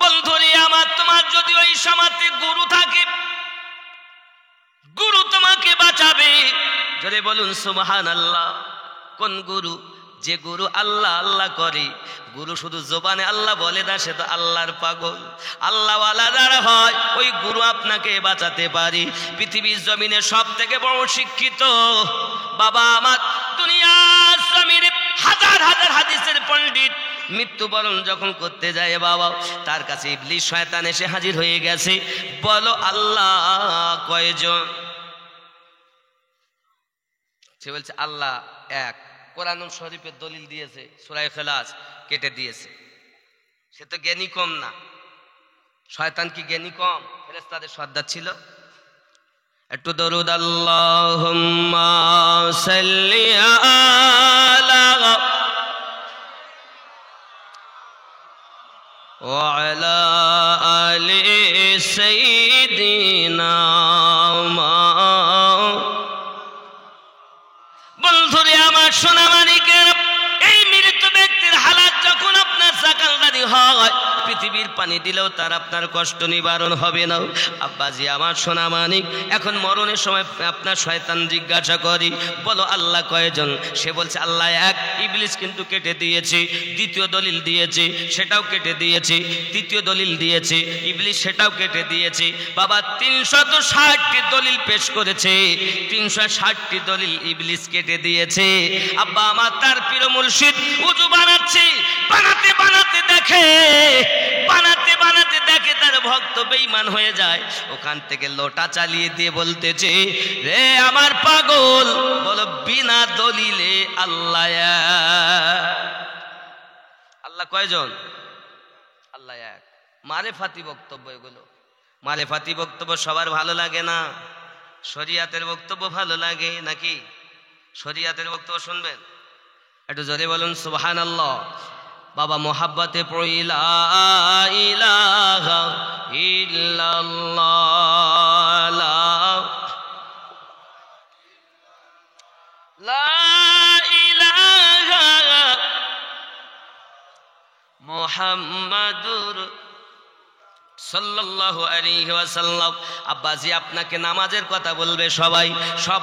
বন্ধুরি আমার, তোমার যদি ওই সমাজে গুরু থাকে, গুরু তোমাকে বাঁচাবে। জোরে বলুন সুবহানাল্লাহ। কোন গুরু? যে গুরু আল্লাহ আল্লাহ করে। গুরু শুধু জবানে আল্লাহ বলে না, সে তো আল্লাহর পাগল। আল্লাহওয়ালা যারা হয় ওই গুরু আপনাকে বাঁচাতে পারে। পৃথিবীর জমিনে সব থেকে বড় শিক্ষিত বাবা আমার, দুনিয়ার জমিনে হাজার হাজার হাদিসের পণ্ডিত মৃত্যুবরণ যখন করতে যায় বাবা, তার কাছে ইবলিস শয়তান এসে হাজির হয়ে গেছে। বলো আল্লাহ কয়জন? সে বলছে আল্লাহ এক। কোরআন শরীফের দলিল দিয়েছে, সূরা ইখলাস কেটে দিয়েছে। সে তো জ্ঞানী কম না। শয়তান কি জ্ঞানী কম? ফেরেশতাদের সর্দার ছিল। একটু দরুদ আল্লাহুম্মা সাল্লি আলা ওয়া আলা আলি সাইয়্যিদিনা। বন্ধুরে আমার, সোনা মানিকের, এই মৃত ব্যক্তির হালাত যখন আপনার সাকালদারি হয়, পৃথিবীর পানি দিলেও তার আপনার কষ্ট নিবারণ হবে না। আব্বাজি আমার, সোনা মানিক, এখন মরণের সময় আপনার শয়তান জিজ্ঞাসা করি, বলো আল্লাহ কয়জন? সে বলছে আল্লাহ এক। ইবলিস কিন্তু কেটে দিয়েছে। দ্বিতীয় দলিল দিয়েছে, সেটাও কেটে দিয়েছে। তৃতীয় দলিল দিয়েছে, ইবলিস সেটাও কেটে দিয়েছে। বাবা 360টি দলিল পেশ করেছে, 360টি দলিল ইবলিস কেটে দিয়েছে। আব্বা আমার, তার প্রিয় মুর্শিদ উযু বানাচ্ছে, বানাতে বানাতে দেখে তার ভক্ত বেঈমান হয়ে যায়। ওখান থেকে লোটা চালিয়ে দিয়ে বলতেছে, রে আমার পাগল, বলো বিনা দলিলে আল্লাহ এক। আল্লাহ কয়জন? আল্লাহ এক। মারেফাতি বক্তব্য এগুলো। মারেফাতি বক্তব্য সবার ভালো লাগে না। শরিয়াতের বক্তব্য ভালো লাগে নাকি? শরিয়াতের বক্তব্য শুনবেন? একটু জোরে বলুন সুবহানাল্লাহ। বাবা মোহাব্বতে পড়ি লা ইলাহা ইল্লাল্লাহ, লা ইলাহা মুহাম্মাদুর সাল্লাল্লাহু আলাইহি ওয়াসাল্লাম। আব্বাজি আপনাকে নামাজের কথা বলবে সবাই, সব